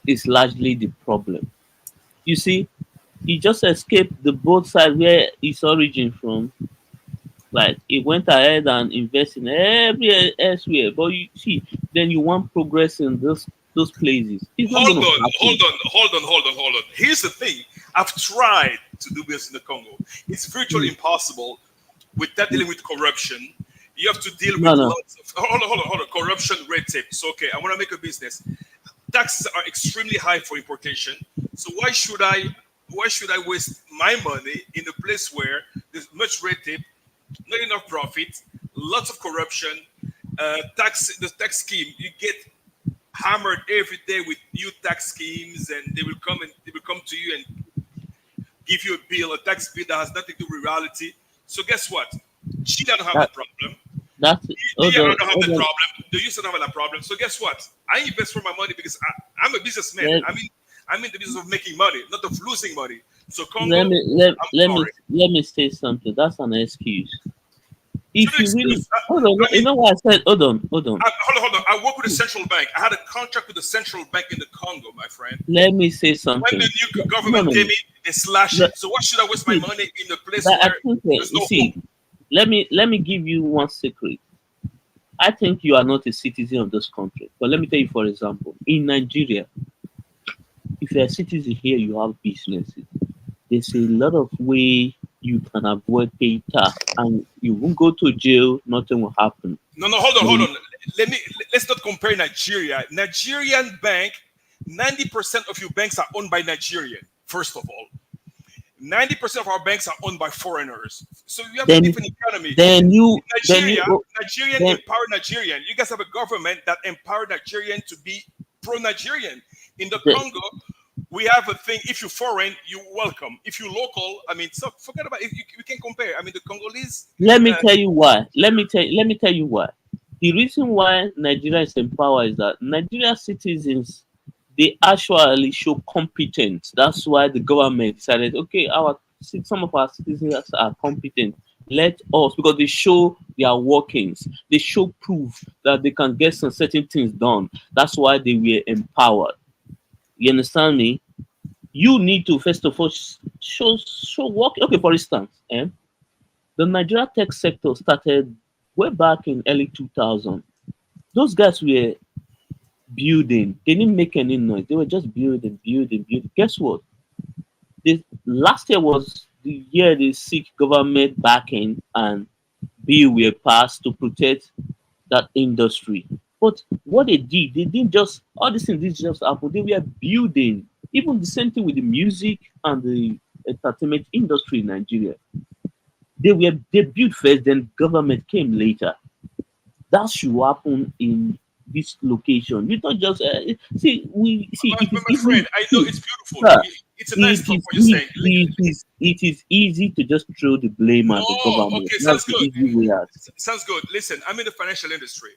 is largely the problem. You see, he just escaped the both side where his origin from. Like he went ahead and invest in every elsewhere. But you see, then you want progress in those places. It's not Hold gonna on, hold happen. on, hold on, hold on, hold on. Here's the thing. I've tried to do this in the Congo. It's virtually Mm. impossible without Mm. dealing with corruption. You have to deal No, with no. lots of hold on. Corruption, red tape. So okay, I want to make a business. Taxes are extremely high for importation. So why should I waste my money in a place where there's much red tape, not enough profit, lots of corruption, the tax scheme you get hammered every day with new tax schemes, and they will come to you and give you a bill, a tax bill that has nothing to do with reality. So guess what? Chile don't have That that problem. that's hold DRI on, don't have hold that on. problem. The US don't have that problem. So guess what? I invest for my money because I'm a businessman. Let, I'm in the business of making money, not of losing money. So Congo, let me let, I'm let me sorry. let me say something. That's an excuse. Should If an you really excuse? hold on, I you mean, know what I said? Hold on. hold on. I work with the central bank. I had a contract with the central bank in the Congo, my friend. Let me say When the something. new No, government no, came no. in, they slash Let- it. So why should I waste my See, money in a place that I where think there's you no hope? see. Let me give you one secret. I think you are not a citizen of this country. But let me tell you, for example, in Nigeria, if you're a citizen here, you have businesses. There's a lot of way you can avoid paying tax, and you won't go to jail. Nothing will happen. No, no, hold on, hold You- on. Let's not compare Nigeria. Nigerian bank, 90% of your banks are owned by Nigerian. First of all, 90% of our banks are owned by foreigners. So you have a Then, different economy. then In you, then you, Nigeria, oh, Nigerian then empower Nigerian. You guys have a government that empower Nigerian to be pro-Nigerian. In the the, Congo, we have a thing. If you're foreign, you welcome. If you're local, I mean, so forget about it. You can compare. I mean, the Congolese. let me Uh, tell you why. Let me tell you why. The reason why Nigeria is in power is that Nigeria citizens they actually show competence. That's why the government decided, okay, some of our citizens are competent. Let us because they show their workings. They show proof that they can get some certain things done. That's why they were empowered. You understand me? You need to first of all show work. Okay, for instance, the Nigeria tech sector started way back in early 2000. Those guys were building. They didn't make any noise. They were just building, building, building. Guess what? This last year was the year they seek government backing and bill were passed to protect that industry. But what they didn't just all these things didn't just happen. They were building. Even the same thing with the music and the entertainment industry in Nigeria. They built first, then government came later. That should happen in this location. You don't just see. We see my, it my is my friend, easy. I know See, it's beautiful. sir, It's a nice it talk is what you're saying. it is easy to just throw the blame No, at the government. okay, That's sounds the good. easy way out. Sounds good. Listen, I'm in the financial industry.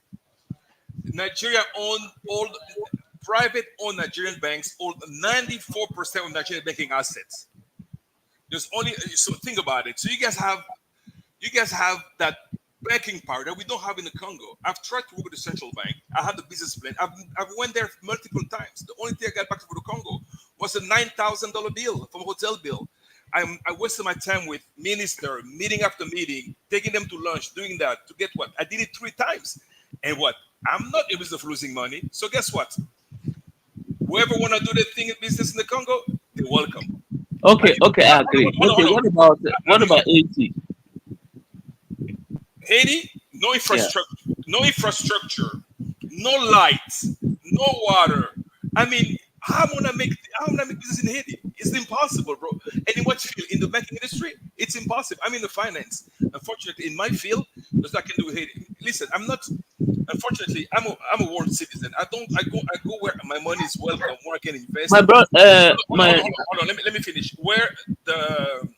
Nigeria owned all private owned Nigerian banks own 94% of Nigerian banking assets. There's only so think about it. So you guys have that banking power that we don't have in the Congo. I've tried to work with the central bank. I had the business plan. I've went there multiple times. The only thing I got back for the Congo was a $9,000 bill from a hotel bill. I wasted my time with minister, meeting after meeting, taking them to lunch, doing that to get what? I did it 3 times. And what? I'm not in business of losing money. So guess what? Whoever want to do their thing in business in the Congo, they're welcome. Okay, okay, I Hold agree. on, hold on, Okay, hold on. what about Haiti? Haiti, no Yeah. infrastructure, no lights, no water. I mean, how am I gonna make business in Haiti? It's impossible, bro. And in what field? In the banking industry, it's impossible. I'm in the finance. Unfortunately, in my field, there's nothing I can do with Haiti. Listen, I'm not. Unfortunately, I'm a world citizen. I go where my money is welcome, where I can My invest. bro, Hold on, hold on, my hold on, hold on. Let me finish. The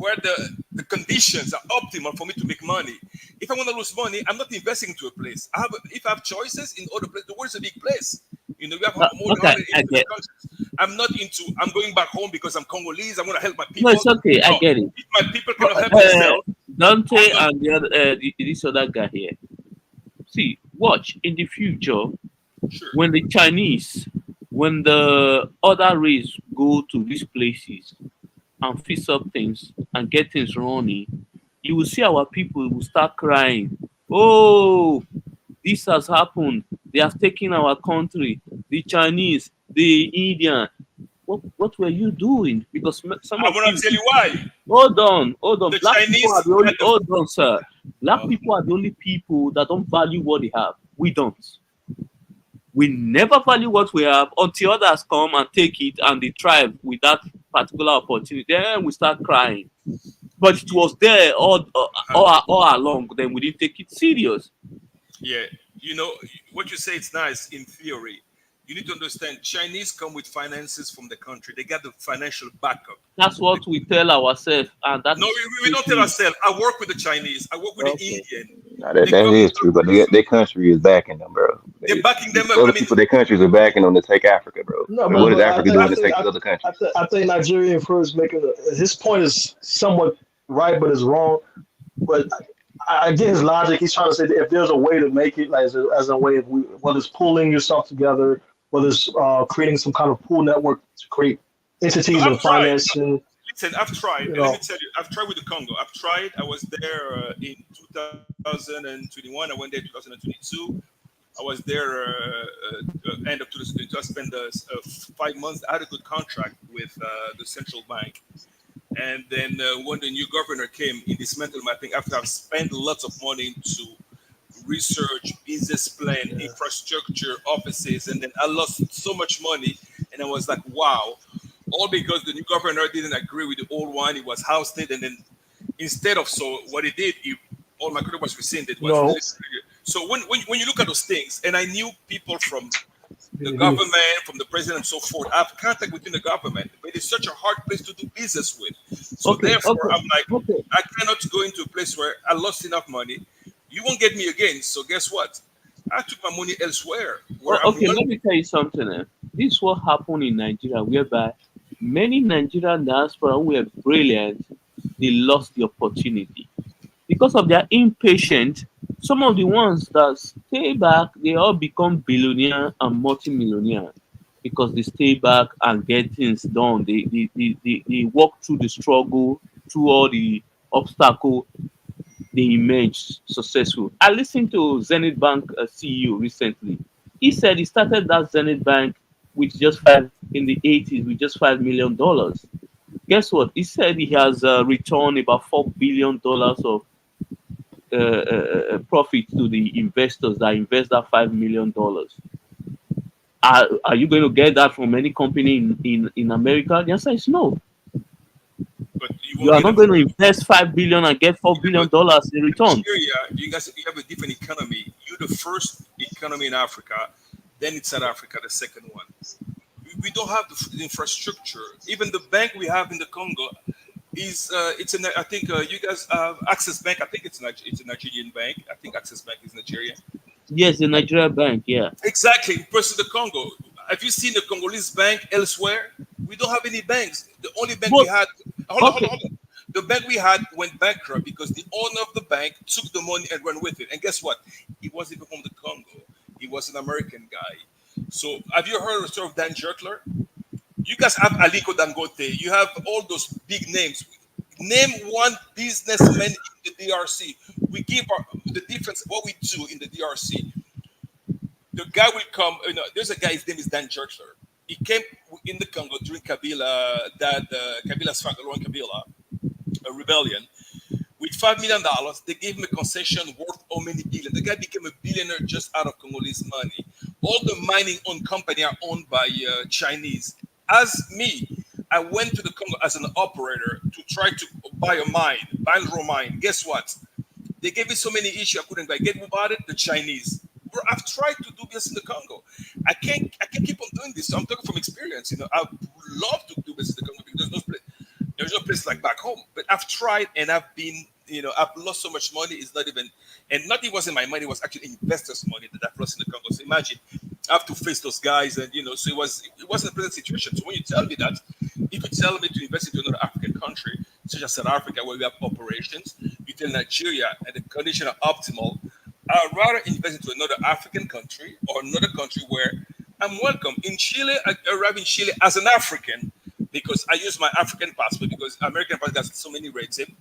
where the conditions are optimal for me to make money. If I want to lose money, I'm not investing into a place. If I have choices in other places, the world's a big place. We have more than okay, I 180 get. different countries. I'm going back home because I'm Congolese. I want to help my No, people. it's okay. I No, get it. if my people But, cannot help themselves, I'm Dante not. and this other guy here. See, watch in the future Sure. when the Chinese when the other race go to these places and fix up things and get things running, you will see our people will start crying. Oh, this has happened. They have taken our country. The Chinese, the Indian. What were you doing? Because some I of want you, to tell you why. hold on, hold on. The Black people are Chinese the only, had the hold on, sir. Black uh, people are the only people that don't value what they have. We don't. We never value what we have until others come and take it and they thrive with that particular opportunity. Then we start crying. But it was there all along. Then we didn't take it serious. yeah, you know what you say. It's nice in theory. You need to understand. Chinese come with finances from the country. They got the financial backup. That's what we tell ourselves, and that No, is we fake don't tell news. ourselves. I work with the Chinese. I work with the Okay. Indian. Nah, that They that come. is true, but their country is backing them, bro. They're backing them These up. I other mean, people, their countries are backing them to take Africa, bro. No, And what is but I Africa think I doing to think take I, these other countries? I think Nigerian first making his point is somewhat right, but it's wrong. But I get his logic. He's trying to say that if there's a way to make it, like as a way of whether it's pulling yourself together, whether it's creating some kind of pool network to create no, entities I've and tried. financing, Listen, I've tried, you and let me know, tell you, I've tried with the Congo. I've tried. I was there in 2021. I went there 2022. I was there end of 2022. I spent 5 months. I had a good contract with the central bank. And then when the new governor came, he dismantled my thing after I've spent lots of money to research, business plan, yeah. infrastructure, offices, and then I lost so much money. And I was like, wow, all because the new governor didn't agree with the old one. He was ousted, and then instead of so, what he did, all my credit was rescinded. Was No, so when you look at those things, and I knew people from the hmm government, from the president, and so forth. I have contact within the government, but it's such a hard place to do business with. So Okay, therefore, okay, I'm like, okay. I cannot go into a place where I lost enough money. You won't get me again. So guess what? I took my money elsewhere, where I'm Okay, well. let me tell you something. This is what happened in Nigeria, whereby many Nigerian diaspora who were brilliant, they lost the opportunity because of their impatience. Some of the ones that stay back, they all become billionaire and multimillionaire because they stay back and get things done. They walk through the struggle, through all the obstacle, they emerged successful. I listened to Zenith Bank CEO recently. He said he started that Zenith Bank with just five in the 80s with just $5 million. Guess what? He said he has returned about $4 billion of profit to the investors that invest that $5 million. Are you going to get that from any company in America? The answer is no. But you You won't are get not them going from. to invest 5 billion and get four Yeah, billion but dollars in return. Nigeria, you have a different economy. You're the first economy in Africa, then it's South Africa, the second one. We don't have the infrastructure. Even the bank we have in the Congo is it's an I think you guys have Access Bank. I think it's a Nigerian bank. I think Access Bank is Nigerian. Yes, the Nigeria bank. Yeah. Exactly, versus the Congo. Have you seen the Congolese bank elsewhere? We don't have any banks. The only bank we But had, okay, hold on. The bank we had went bankrupt because the owner of the bank took the money and ran with it. And guess what? He wasn't even from the Congo. He was an American guy. So have you heard of the story of Dan Jerkler? You guys have Aliko Dangote. You have all those big names. Name one businessman in the DRC. We give the difference what we do in the DRC. The guy will come. There's a guy. His name is Dan Jerkler. He came in the Congo during Kabila's father, Laurent Kabila, a rebellion. With $5 million, they gave him a concession worth how many billion? The guy became a billionaire just out of Congolese money. All the mining-owned company are owned by Chinese. As me, I went to the Congo as an operator to try to buy a mine, Banro mine. Guess what? They gave me so many issues I couldn't buy. Get who bought it? The Chinese. Bro, I've tried to do this in the Congo. I can't keep on doing this. So I'm talking from experience. I would love to do this in the Congo because there's no place like back home. But I've tried and I've been, I've lost so much money. It's not even, and not it wasn't my money. It was actually investors' money that I've lost in the Congo. So imagine, I have to face those guys, and so it wasn't a pleasant situation. So when you tell me that, if you tell me to invest into another African country, such as South Africa, where we have operations, you tell Nigeria and the conditions are optimal, I'd rather invest into another African country or another country where I'm welcome. In Chile, I arrived in Chile as an African because I used my African passport because American passport has so many red tape.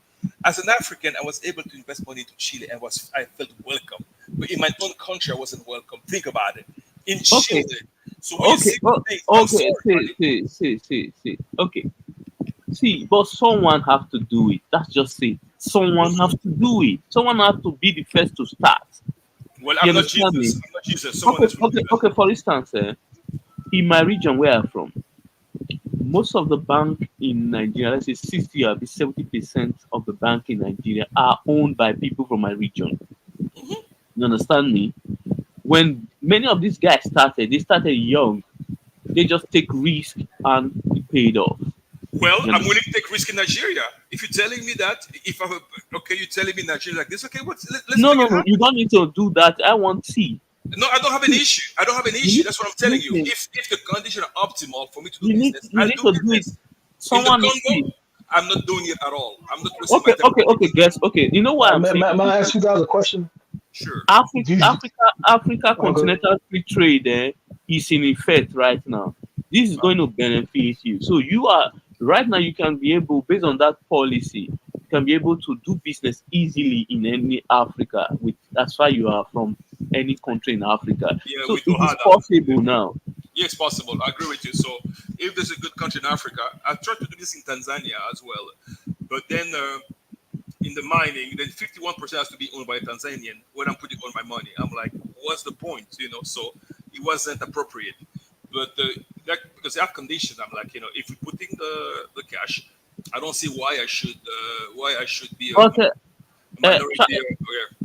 As an African, I was able to invest money into Chile and I felt welcome. But in my own country, I wasn't welcome. Think about it. In Chile, Okay. so when you Okay. see things, I'm Okay. sorry, buddy. See. Okay. See, but someone have to do it. That's just it. Someone have to do it. Someone have to be the first to start. Well, You I'm not understand me? Jesus. I'm not Jesus. Someone else will do that. Okay. For instance, in my region where I'm from, most of the bank in Nigeria, let's say 60 or 70% of the bank in Nigeria are owned by people from my region. Mhm. You understand me? When many of these guys started, they started young. They just take risk and it paid off. Well, You I'm understand? willing to take risk in Nigeria. If you're telling me that, if I'm okay, you're telling me Nigeria like this, okay, let's No, make no, it no. happen. You don't need to do that. I want see. No, I don't have an issue. I don't have an You issue. need, That's what I'm telling you. listen, If the conditions are optimal for me to do business, you I'll need do to do it. business. In the Someone is Congo, see. I'm not doing it at all. I'm not wasting my time. Okay, guess. Okay, you know why I'm saying May I ask you guys a question? Sure. Africa, Do you, Africa okay. continental free trade is in effect right now. This is Uh, going to benefit you. So you are right now. You can be able, based on that policy, you can be able to do business easily in any Africa. With as far you are from any country in Africa. yeah, So with it is Ohada. possible now. Yes, possible. I agree with you. So, if there's a good country in Africa, I've tried to do this in Tanzania as well. But then in the mining, then 51% has to be owned by a Tanzanian when I'm putting all my money. I'm like, what's the point? So it wasn't appropriate. But because they have conditions, I'm like, if we're putting the cash, I don't see why I should be a But minority. Yeah.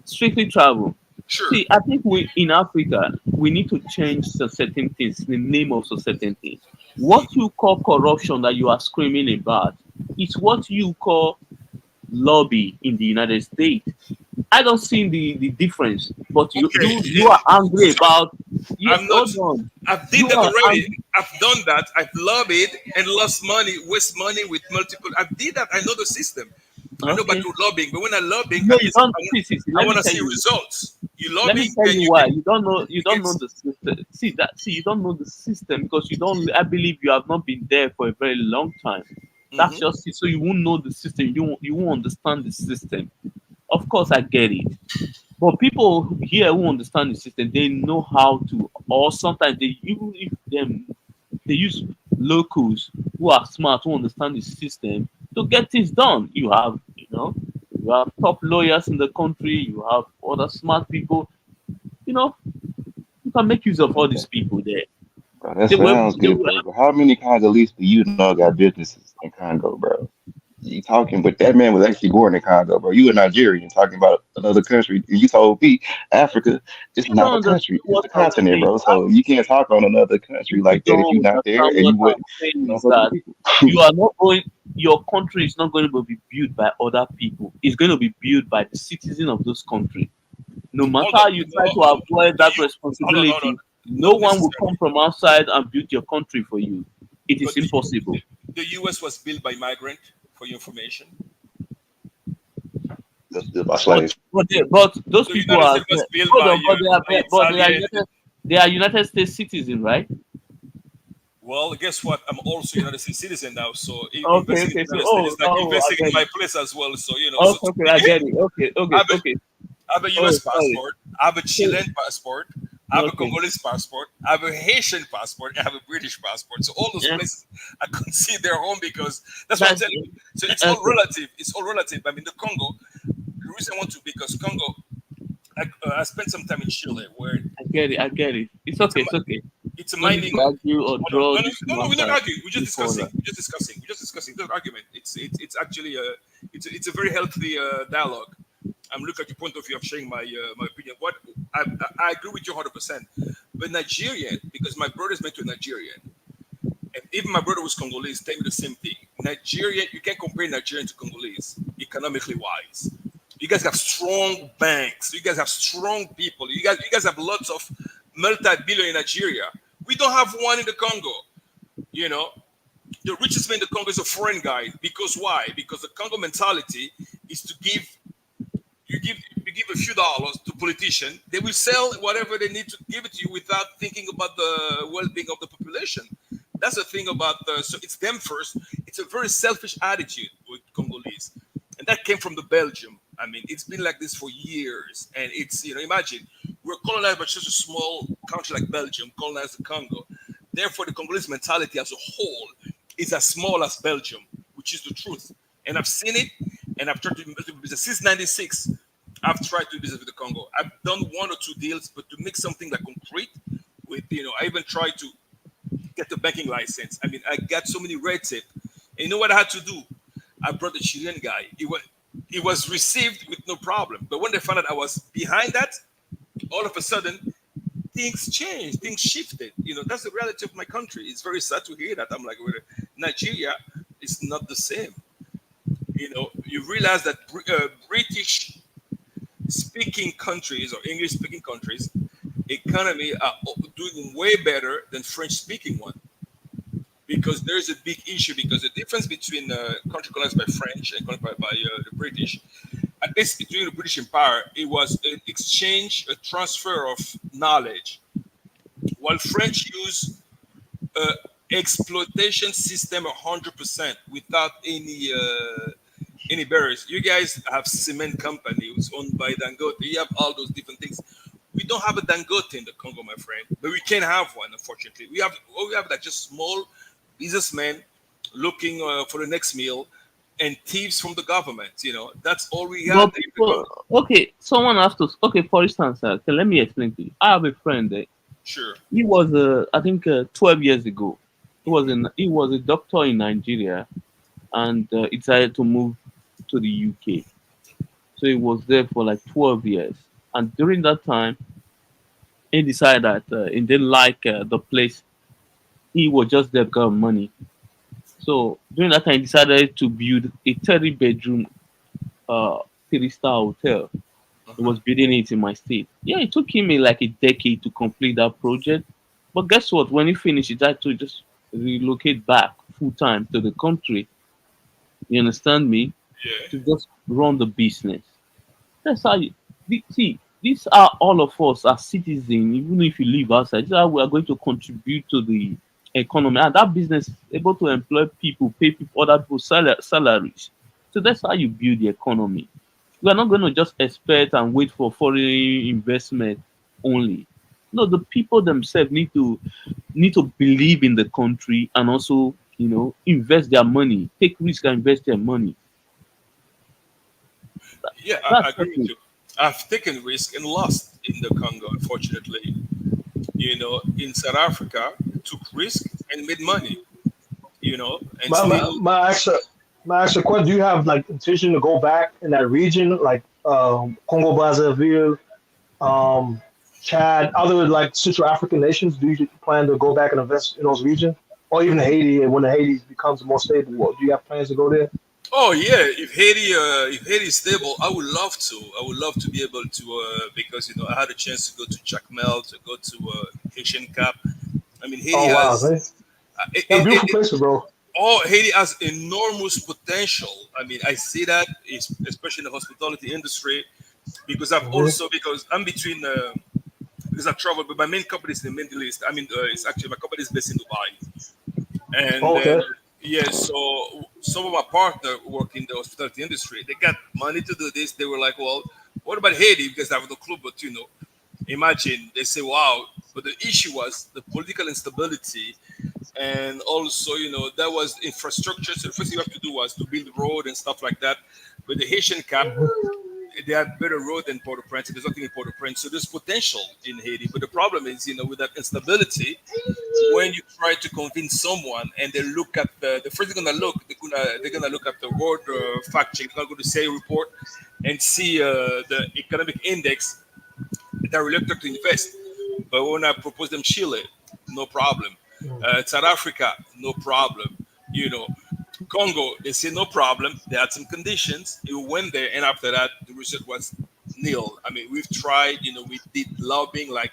strictly travel. Sure. See, I think we in Africa we need to change some certain things, the name of some certain things. What you call corruption that you are screaming about, it's what you call lobby in the United States. I don't see the difference, but Okay. you are angry So about. Yeah, I'm not. hold on. I've did You that are already. angry. I've done that. I've lobbied and lost money, waste money with multiple. I did that. I know the system. I know about Okay. your lobbying, but when I lobbying, No, at you least don't. See. I Let want me to tell see you. results. You Let me lobbying tell and you you why get you you don't get. know the system. See, you don't know the system because you don't. I believe you have not been there for a very long time. That's Mhm. just it. So you won't know the system. You won't understand the system. Of course, I get it. But people here who understand the system, they know how to, or sometimes they even if them they use locals who are smart who understand the system to get things done. You have top lawyers in the country. You have other smart people. You know, you can make use of all these people there. Bro, that They were, sounds they good, were bro. But how many Congolese do you know got businesses in Congo, bro? You talking, but that man was actually born in Congo, bro. You a Nigerian talking about another country. You told me Africa is you not don't a understand country; it's what a I'm continent, saying. bro. So you can't talk on another country You like that if you're don't not there understand and what you would, I'm saying is fuck with that people. you are not going. Your country is not going to be built by other people. It's going to be built by the citizens of those countries. No matter Hold on. how you try to avoid Do that you hold on? responsibility, no Not one will come necessarily. from outside and build your country for you. It is But impossible. the U.S. was built by migrant. For your information, That's my But slaves. but those the people United are States was built hold on, by Italian. They are United States citizens, right? Well, guess what? I'm also a United States citizen now, so Okay, investing in okay. the So United States is like I investing in get my it. place as well. So so Okay, to okay, me, I get it. I have a, Okay. I have a Oh, U.S. sorry. passport, I have a So, Chilean passport, I have a okay. Congolese passport, I have a Haitian passport, I have a British passport. So all those Yeah, places I consider their home because that's what I'm that's telling you. So it's all okay. relative. It's all relative. I mean, the Congo. The reason I want to because Congo. I spent some time in Chile where I get it. It's it's a okay, it's okay. it's a No need mining. to argue or Hold on. draw No, no, this no, no. We're not matter arguing. We're just any discussing. further. We're just discussing. We're just discussing. There's argument. It's actually it's a very healthy dialogue. I'm looking at your point of view of sharing my opinion. What I agree with you 100%. But Nigerian, because my brother's married to a Nigerian, and even my brother was Congolese, tell me the same thing. Nigerian, you can't compare Nigerian to Congolese economically wise. You guys have strong banks. You guys have strong people. You guys have lots of multi-billion in Nigeria. We don't have one in the Congo. You know, the richest man in the Congo is a foreign guy. Because why? Because the Congo mentality is to give you give you give a few dollars to politicians, they will sell whatever they need to give it to you without thinking about the well-being of the population. That's the thing about so it's them first. It's a very selfish attitude with Congolese, and that came from the Belgium. I mean, it's been like this for years, and it's imagine we're colonized by such a small country like Belgium, colonized the Congo. Therefore, the Congolese mentality as a whole is as small as Belgium, which is the truth. And I've seen it, and I've tried to do business since '96. I've tried to do business with the Congo. I've done one or two deals, but to make something like concrete, with I even tried to get the banking license. I mean, I got so many red tape. And you know what I had to do? I brought the Chilean guy. It was received with no problem. But when they found out I was behind that, all of a sudden, things changed, things shifted. That's the reality of my country. It's very sad to hear that. I'm like, well, Nigeria is not the same. You realize that British speaking countries or English speaking countries economy are doing way better than French speaking one, because there is a big issue, because the difference between country colonized by French and colonized by the British, at least during the British Empire, it was an exchange, a transfer of knowledge, while French use exploitation system 100% without any barriers. You guys have cement company who's owned by Dangote. You have all those different things. We don't have a Dangote in the Congo, my friend, but we can have one. Unfortunately, we have like just small businessmen looking for the next meal, and thieves from the government. That's all we have. Okay, someone asked us. Okay, for instance, okay, let me explain to you. I have a friend. Sure. He was, I think, 12 years ago. He was a doctor in Nigeria, and he decided to move to the UK. So he was there for like 12 years. And during that time, he decided that he didn't like the place. He was just there because of money. So during that time, he decided to build a 30-bedroom, 3-star hotel. He was building it in my state. Yeah, it took him like a decade to complete that project. But guess what? When he finished, he had to just relocate back full time to the country. You understand me? Yeah. To just run the business. That's how you see. These are all of us as citizens, even if you live outside. This is how we are going to contribute to the economy, and that business is able to employ people, pay people, other people salaries. So that's how you build the economy. We are not going to just expect and wait for foreign investment only. No, the people themselves need to believe in the country, and also invest their money, take risk and invest their money. Yeah, I agree with you. I've taken risk and lost in the Congo, unfortunately. In South Africa, took risk and made money. And My still, my actual question: do you have like intention to go back in that region, like Congo Brazzaville, Chad, other like Central African nations? Do you plan to go back and invest in those regions, or even Haiti? And when Haiti becomes more stable, do you have plans to go there? oh yeah, if Haiti is stable, I would love to. I would love to be able to because I had a chance to go to Jacmel, to go to Haitian Cap. I mean, Haiti Oh wow, has man. it, Yeah, it, beautiful it, places, bro. Haiti has enormous potential. I mean, I see that, especially in the hospitality industry, because because I'm between because I travel, but my main company is in the Middle East. I mean, it's actually my company is based in Dubai, and Oh, okay. then yeah, so some of my partner work in the hospitality industry. They got money to do this. They were like, well, what about Haiti? Because I have no clue, but imagine they say, wow. But the issue was the political instability, and also that was infrastructure. So the first thing you have to do was to build road and stuff like that. But the Haitian Cap, they have better road than Port-au-Prince. There's nothing in Port-au-Prince, so there's potential in Haiti. But the problem is, with that instability, when you try to convince someone and they look at the first thing they're gonna look at the world fact check. They're gonna go to say report and see the economic index. They're reluctant to invest. But when I propose them Chile, no problem. South Africa, no problem. Congo, they say no problem. They had some conditions. We went there, and after that, the result was nil. I mean, we've tried. We did lobbying, like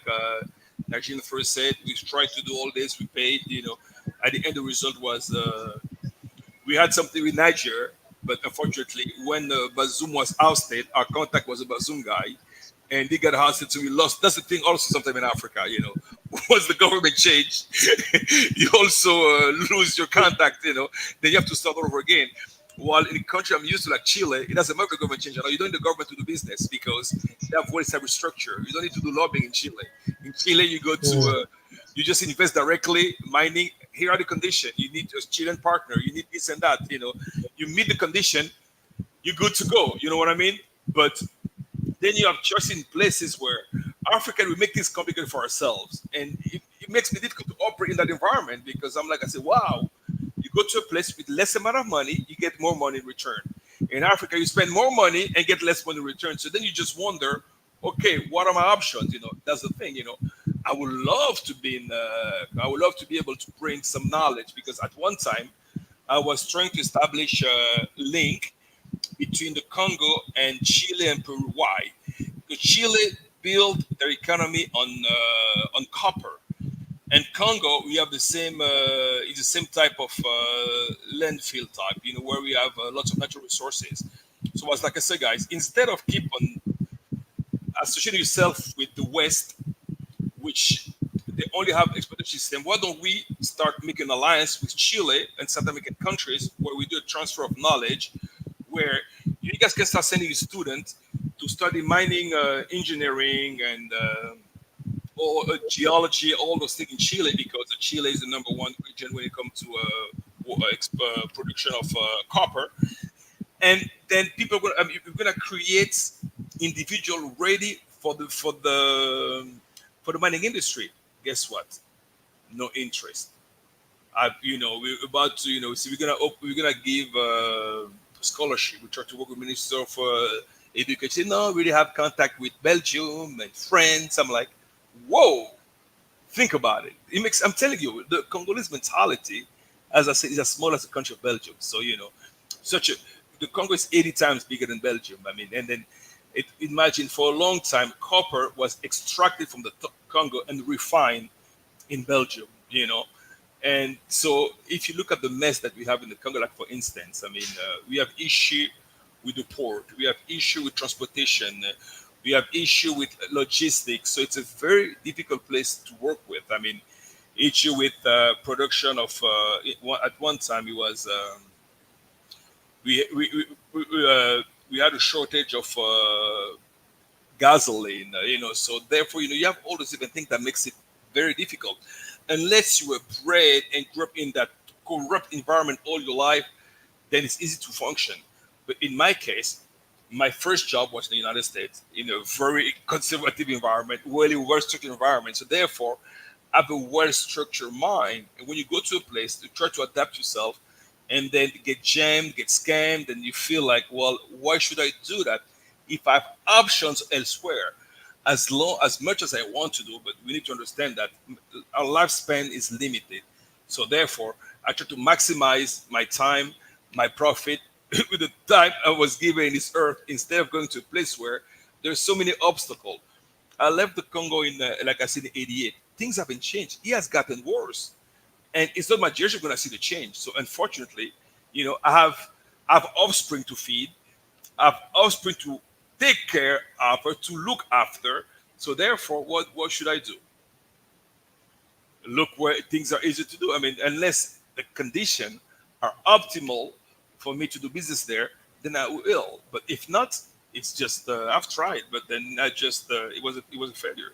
Nigerian first said. We tried to do all this. We paid. At the end, the result was we had something with Niger, But unfortunately, when Bazoum was ousted, our contact was a Bazoum guy, and they got ousted, so we lost. That's the thing. Also, sometimes in Africa, once the government changed, you also lose your contact. Then you have to start all over again. While in a country I'm used to, like Chile, it doesn't matter if the government changes. You don't need the government to do business because they have well-established structure. You don't need to do lobbying in Chile. In Chile, you go to you just invest directly, mining. Here are the conditions. You need a Chilean partner. You need this and that. You meet the condition, you're good to go. You know what I mean? But then you have just in places where Africa, we make things complicated for ourselves. And it makes me difficult to operate in that environment because I'm like, I say, wow, you go to a place with less amount of money, you get more money in return. In Africa, you spend more money and get less money in return. So then you just wonder, okay, what are my options? That's the thing, I would love to be I would love to be able to bring some knowledge because at one time I was trying to establish a link between the Congo and Chile and Peru. Why? Because Chile built their economy on copper, and Congo we have the same it's the same type of landfill type, where we have lots of natural resources. So as like I said, guys, instead of keep on associating yourself with the West, which they only have exploitation system, why don't we start making an alliance with Chile and South American countries where we do a transfer of knowledge, where you guys can start sending your students to study mining, engineering, and or geology, all those things in Chile, because Chile is the number one region when it comes to production of copper. And then people are going you're going to create individual ready for the mining industry. Guess what? No interest. We're about to, so we're gonna give scholarship. We try to work with Minister of Education. No, we really have contact with Belgium and France. I'm like, whoa, think about it. I'm telling you, the Congolese mentality, as I said, is as small as the country of Belgium. So the Congo is 80 times bigger than Belgium. I mean, and then imagine for a long time, copper was extracted from the Congo and refined in Belgium, And so if you look at the mess that we have in the Congo, like for instance, I mean, we have issue with the port, we have issue with transportation, we have issue with logistics. So it's a very difficult place to work with. I mean, issue with production of, at one time it was, we had a shortage of gasoline, so therefore, you have all those different things that makes it very difficult. Unless you were bred and grew up in that corrupt environment all your life, then it's easy to function. But in my case, my first job was in the United States in a very conservative environment, really well-structured environment. So therefore, I have a well-structured mind. And when you go to a place, you try to adapt yourself, and then get jammed, get scammed, and you feel like, well, why should I do that if I have options elsewhere? As much as I want to do, but we need to understand that our lifespan is limited. So therefore, I try to maximize my time, my profit with the time I was given in this earth, instead of going to a place where there's so many obstacles. I left the Congo in, like I said, in '88. Things haven't changed. It has gotten worse. And it's not my generation going to see the change. So unfortunately, I have offspring to feed. I have offspring to take care of, or to look after. So therefore, what should I do? Look where things are easy to do. I mean, unless the conditions are optimal for me to do business there, then I will. But if not, it's just I've tried, but then I just it was a failure.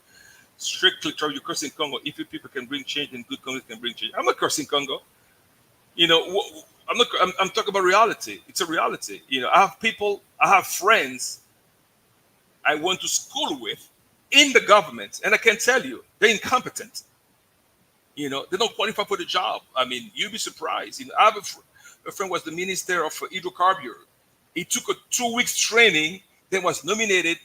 Strictly try your cursing Congo. If you people can bring change, then good Congos can bring change. I'm not cursing Congo. I'm not. I'm talking about reality. It's a reality. I have friends I went to school with in the government, and I can tell you they're incompetent. They don't qualify for the job. I mean, you'd be surprised. I have a friend was the minister of hydrocarbon. He took a 2 weeks training, then was nominated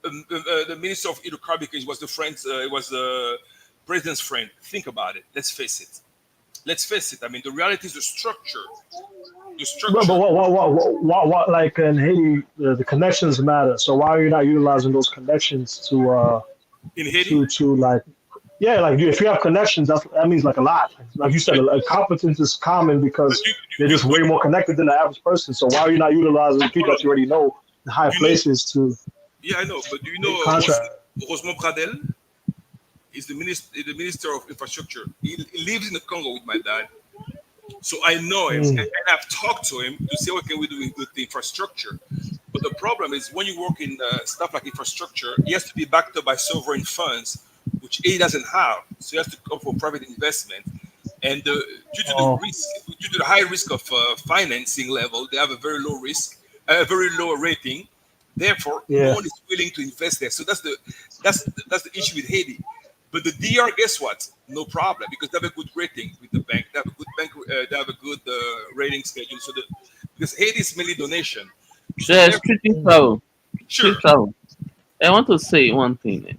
the minister of hydrocarbon because he was the president's friend. Think about it. Let's face it. I mean, the reality is the structure. But what, like in Haiti, the connections matter. So why are you not utilizing those connections to in Haiti? to like, Yeah, like if you have connections, that means like a lot. Like you said, But like, competence is common but because you they're you just but way more connected than the average person. So why are you not utilizing the people hold that on. you already know in high You know, places to yeah, I know. But do you make know contracts? Rosemont Pradel is the minister of infrastructure. He lives in the Congo with my dad. So I know him, Mm. and I've talked to him to say what can we do with the infrastructure. But the problem is when you work in stuff like infrastructure, it has to be backed up by sovereign funds, which A doesn't have. So it has to come from private investment. And due to the Oh, risk, due to the high risk of financing level, they have a very low risk, a very low rating. Therefore, no yeah. one is willing to invest there. So that's the issue with Haiti. But the DR, guess what? No problem because they have a good rating with the bank. They have a good bank. They have a good rating schedule. So because Haiti is mainly donation. So There's therefore, street Mm. travel. Street sure, travel. I want to say one thing.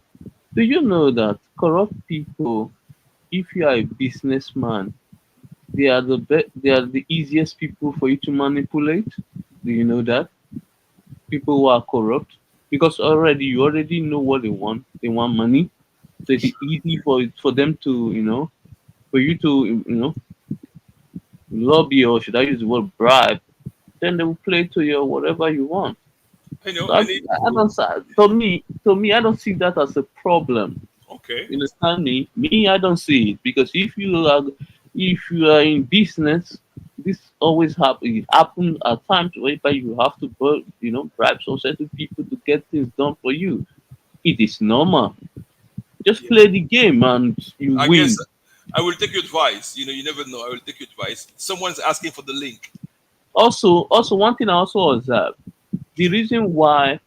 Do you know that corrupt people, if you are a businessman, they are the easiest people for you to manipulate? Do you know that? People who are corrupt, because already you already know what they want. They want money. So it's sure, easy for them to, for you to, lobby, or should I use the word bribe? Then they will play to your whatever you want. I know. I, And it, I don't to me I don't see that as a problem. okay, You understand me? Me, I don't see it, because if you are in business, this always happen. It happens at times whereby you have to bribe some certain people to get things done for you. It is normal. Just yeah. play the game and you I guess win. I will take your advice. You never know. I will take your advice. Someone's asking for the link. Also, one thing I also observe, the reason why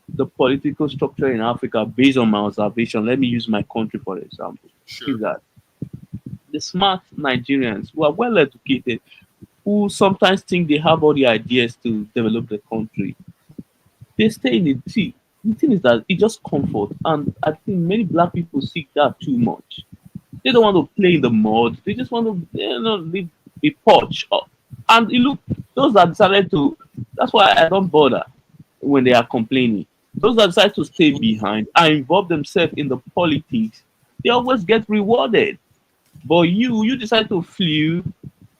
the political structure in Africa, based on my observation, let me use my country for example, is Sure. that the smart Nigerians who are well educated, who sometimes think they have all the ideas to develop the country, they stay in the tea. The thing is that it's just comfort, and I think many black people seek that too much. They don't want to play in the mud. They just want to, live a porch. And you look, those that decided to, that's why I don't bother when they are complaining. Those that decide to stay behind and involve themselves in the politics, they always get rewarded. But you decide to flee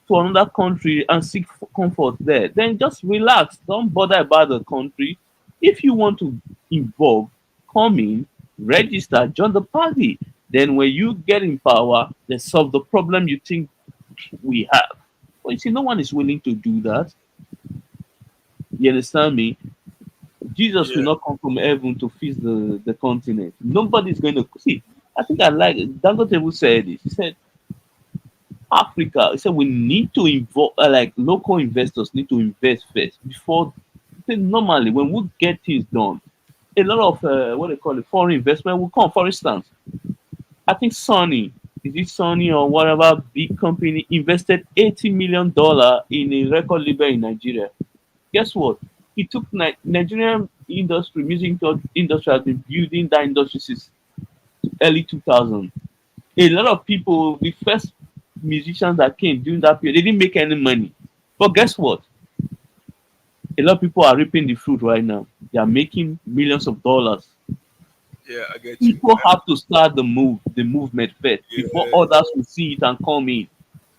to another country and seek comfort there. Then just relax. Don't bother about the country. If you want to involve, come in, register, join the party. Then when you get in power, they solve the problem you think we have. But you see, no one is willing to do that. You understand me? Jesus will Yeah. not come from heaven to fix the continent. Nobody's going to see. I think I like Dangote who said this. He said Africa. He said we need to involve, like local investors need to invest first before. He said normally when we get things done, a lot of what they call it foreign investment will come. For instance, I think Sony, is it Sony or whatever big company invested $80 million in a record label in Nigeria. Guess what? It took Nigerian industry, industry has been building that industry since early 2000. A lot of people, the first musicians that came during that period, they didn't make any money. But guess what? A lot of people are reaping the fruit right now. They are making millions of dollars. Yeah, I get you. People have to start the movement first before Yeah, others will see it and come in.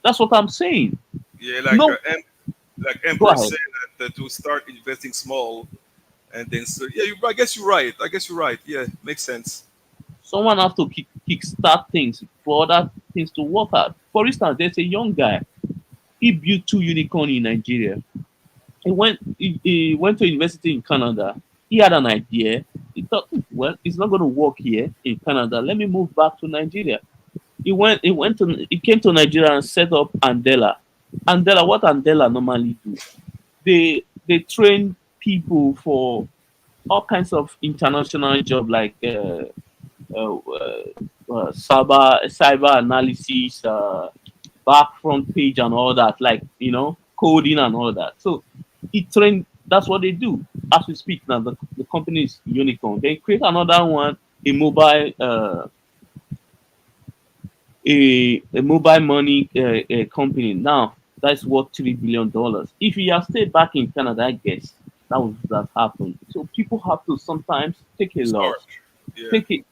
That's what I'm saying. yeah. No, Like go Empress ahead. said that to start investing small, and then so yeah. I guess you're right. I guess you're right. Yeah, makes sense. Someone have to kick start things for other things to work out. For instance, there's a young guy. He built two unicorn in Nigeria. He went to university in Canada. He had an idea. He thought, well, it's not going to work here in Canada. Let me move back to Nigeria. He came to Nigeria and set up Andela. Andela, what Andela normally do? They train people for all kinds of international job like cyber analysis, back front page and all that, like coding and all that. So it train. That's what they do. As we speak now, the company is Unicorn. They create another one, a mobile a mobile money company. Now that's worth $3 billion. If you have stayed back in Canada, I guess that would have happened. So people have to sometimes take a Start. loss. Yeah. take it,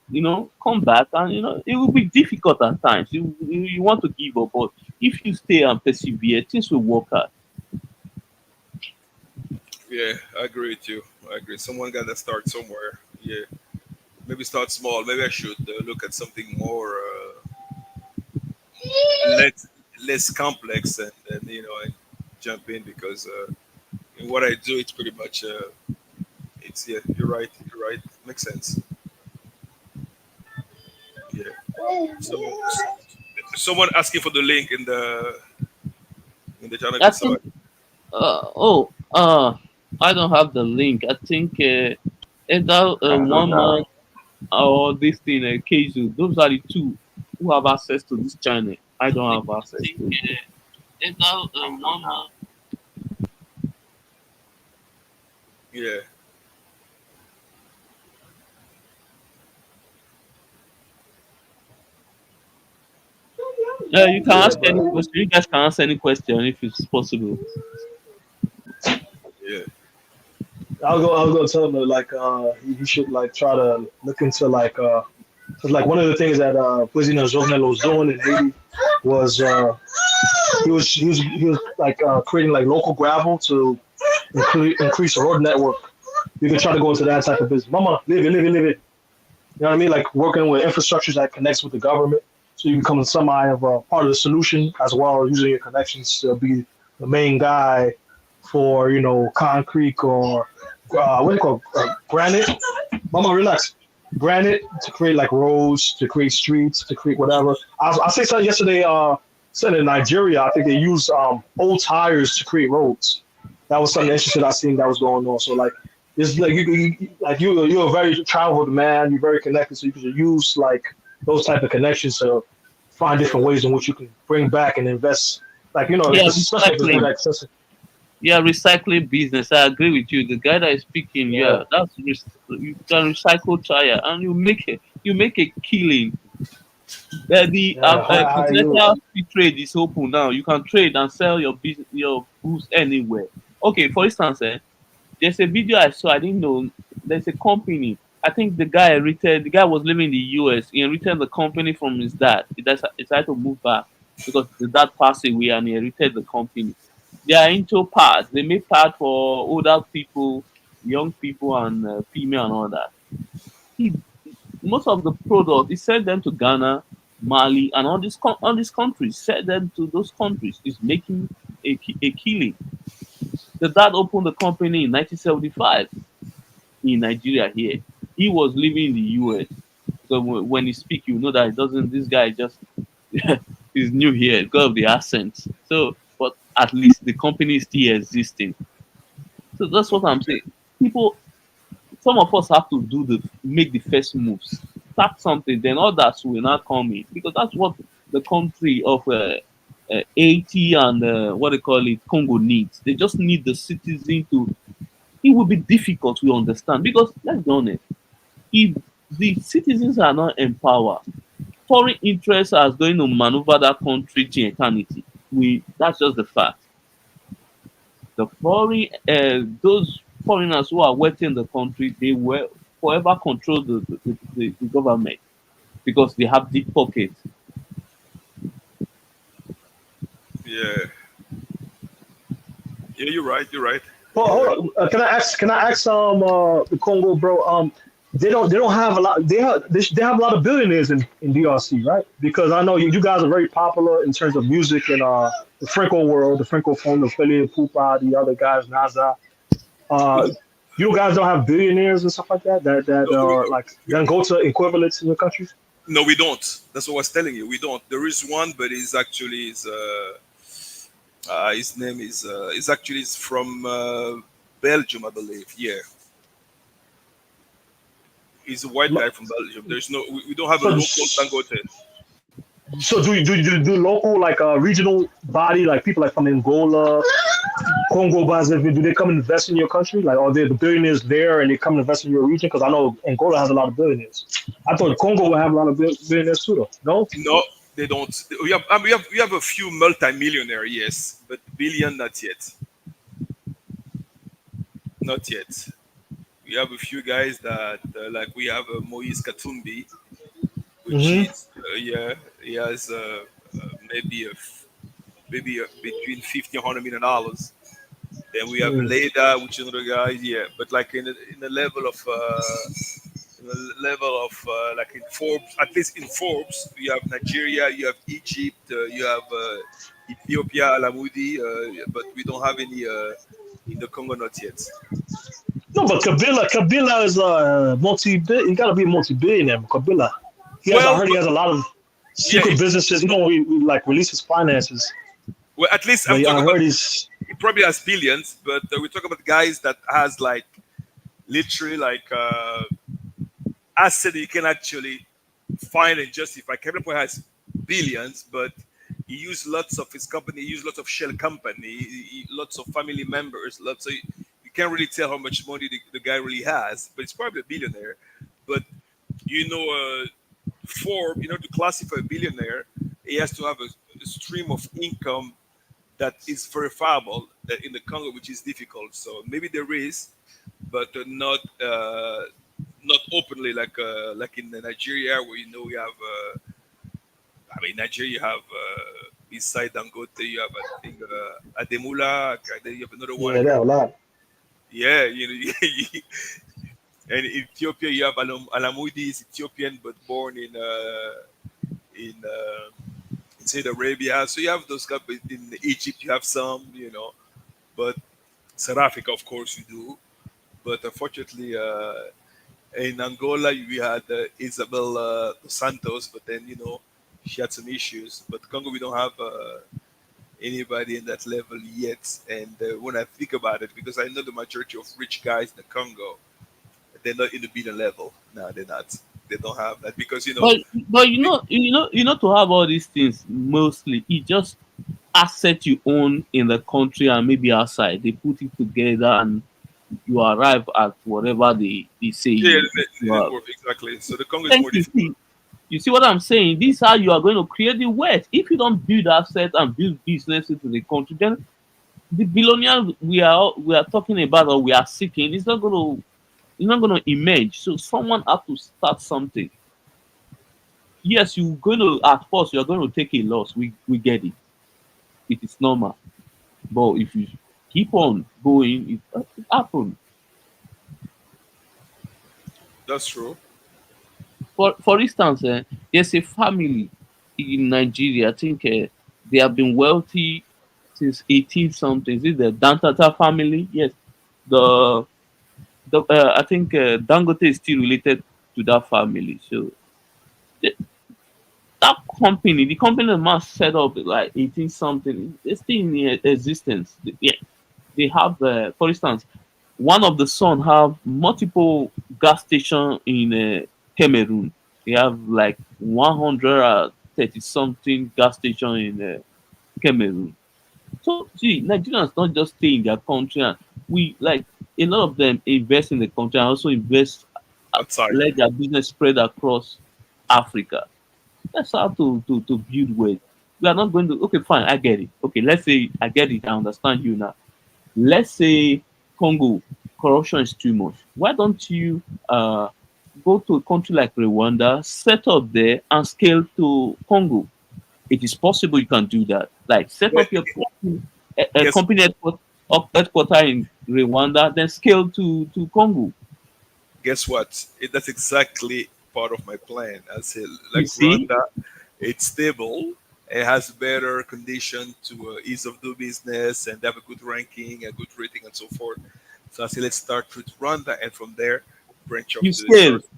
come back, and it will be difficult at times. You want to give up, but if you stay and persevere, things will work out. Yeah, I agree with you. I agree. Someone got to start somewhere. Yeah, maybe start small. Maybe I should look at something more less complex, and and jump in because in what I do, it's pretty much it's yeah. You're right. You're right. Makes sense. Yeah. So someone asking for the link in the channel I beside. think. Oh. I don't have the link. I think either I don't one know. man or this thing, Keizu. Those are the two who have access to this channel. I don't have access to it. Either one man. Yeah. Yeah, you can Yeah, ask any but question. You guys can ask any question if it's possible. Yeah. I'll go tell him that, like he should like try to look into like cause like one of the things that President Jovenel was doing in Haiti was he was like creating like local gravel to increase the road network. You can try to go into that type of business. Mama, live it. You know what I mean? Like working with infrastructures that connects with the government, so you become semi of a part of the solution as well, using your connections to be the main guy for concrete or what do you call granite. Mama, relax. Granite to create like roads, to create streets, to create whatever. I say something yesterday. Said in Nigeria, I think they use old tires to create roads. That was something interesting I seen that was going on. So like it's like you're a very traveled man. You're very connected, so you can use like those type of connections to find different ways in which you can bring back and invest. Like Yeah, especially if it's not recycling. accessible. Yeah, recycling business. I agree with you. The guy that is speaking, Yeah, yeah, you can recycle tire and you make a killing. The yeah, high use. continental free trade is open now. You can trade and sell your business, your goods anywhere. Okay, for instance, there's a video I saw. I didn't know. There's a company. I think the guy was living in the US. He inherited the company from his dad. He decided to move back because the dad passed away and he inherited the company. They are into parts. They make parts for older people, young people, and female and all that. He, most of the product, he sent them to Ghana, Mali, and all these countries. Sent them to those countries. Is making a killing. The dad opened the company in 1975 in Nigeria here. He was living in the US. So when he speak, you know that it doesn't. This guy just is new here because of the accent. So, but at least the company is still existing. So that's what I'm saying. People, some of us have to make the first moves, start something, then others will not come in because that's what the country of Haiti and what they call it Congo needs. They just need the citizen to. It will be difficult to understand because let's be honest, if the citizens are not empowered, foreign interests are going to maneuver that country to eternity. That's just the fact. Those foreigners who are working in the country, they will forever control the government because they have deep pockets. Yeah. Yeah. You're right. You're right. Well, You're hold right. on. Can I ask the Congo, bro? They don't have a lot. They have a lot of billionaires in DRC, right? Because I know you guys are very popular in terms of music and the Franco world, the Francophone, the Fele Pupa, the other guys, Naza. Uh, you guys don't have billionaires and stuff like that that No, are like we, then go to equivalents in your countries. no, we don't. That's what I was telling you. We don't. There is one, but he's actually his name is actually is from Belgium, I believe. Yeah, he's a white guy Lo- from Belgium. There's no. We don't have a So, local Dangote. so do local like regional body like people like from Angola, Congo, Brazzaville, do they come and invest in your country? Like, are they the billionaires there and they come and invest in your region? Because I know Angola has a lot of billionaires. I thought Congo would have a lot of billionaires too, though. No? No, they don't. We have a few multimillionaire, yes, but billion not yet. Not yet. We have a few guys that like we have Moise Katumbi, which Hmm. is yeah, he has maybe between 50 and $100 million. Then we have Leda, which is another guy, yeah. But like in the level of like in Forbes, at least in Forbes, you have Nigeria, you have Egypt, you have Ethiopia, Alamudi, but we don't have any in the Congo, not yet. No, but Kabila is he got to be a multi-billionaire. Kabila, I Well, heard he but has a lot of yeah, secret businesses. You know, we like release his finances, well, at least I'm but talking I about heard he's he probably has billions, but we talk about guys that has like literally like asset you can actually find and justify. Kevin Point has billions, but he used lots of his company, he used lots of shell company, lots of family members, lots of you can't really tell how much money the guy really has, but he's probably a billionaire. But you know, Forbes, you know, to classify a billionaire, he has to have a stream of income that is verifiable in the Congo, which is difficult. So maybe there is, but not openly like in Nigeria, where you know we have. I mean, Nigeria, you have beside Dangote, you have I think Ademula, and then you have another one. yeah, that a lot. Yeah, you know, and in Ethiopia you have Alamudi is Ethiopian but born in Saudi Arabia. So you have those guys. In Egypt you have some, you know, but South Africa, of course, you do. But unfortunately, in Angola, we had Isabel dos Santos, but then you know she had some issues. But Congo, we don't have anybody in that level yet. And when I think about it, because I know the majority of rich guys in the Congo, they're not in the billion level. No, they're not. They don't have that because you know. But you know to have all these things mostly it just asset you own in the country and maybe outside. They put it together and you arrive at whatever they say Yeah, you it are. work exactly. So the Congo is Thank more you. difficult. You see what I'm saying? This is how you are going to create the wealth. If you don't build assets and build business into the country, then the billionaire we are talking about or we are seeking is not going to emerge. So someone has to start something. Yes, you're going to at first you're going to take a loss. We get it. It is normal. But if you keep on going, it happen. That's true. For instance, there's a family in Nigeria. I think they have been wealthy since 18 something. Is it the Dantata family? Yes. The I think Dangote is still related to that family. So the, that company, the company that man set up like 18 something, it's still in existence. Yeah, they have, for instance, one of the son have multiple gas station in Cameroon. They have like 130 something gas station in Cameroon. So see, Nigerians don't just stay in their country, and we like a lot of them invest in the country and also invest, Outside. let their business spread across Africa. That's how to build wealth. We are not going to, okay, fine, I get it. Okay, let's say I get it, I understand you now. Let's say Congo, corruption is too much. Why don't you go to a country like Rwanda, set up there and scale to Congo? It is possible you can do that. Like set Yeah, up your company, a guess company headquarter in Rwanda, then scale to Congo. guess what? That's exactly part of my plan. I say You like see? Rwanda, it's stable. It has better condition to ease of do business and have a good ranking, a good rating, and so forth. So I say let's start with Rwanda, and from there branch off You to the scale. rest.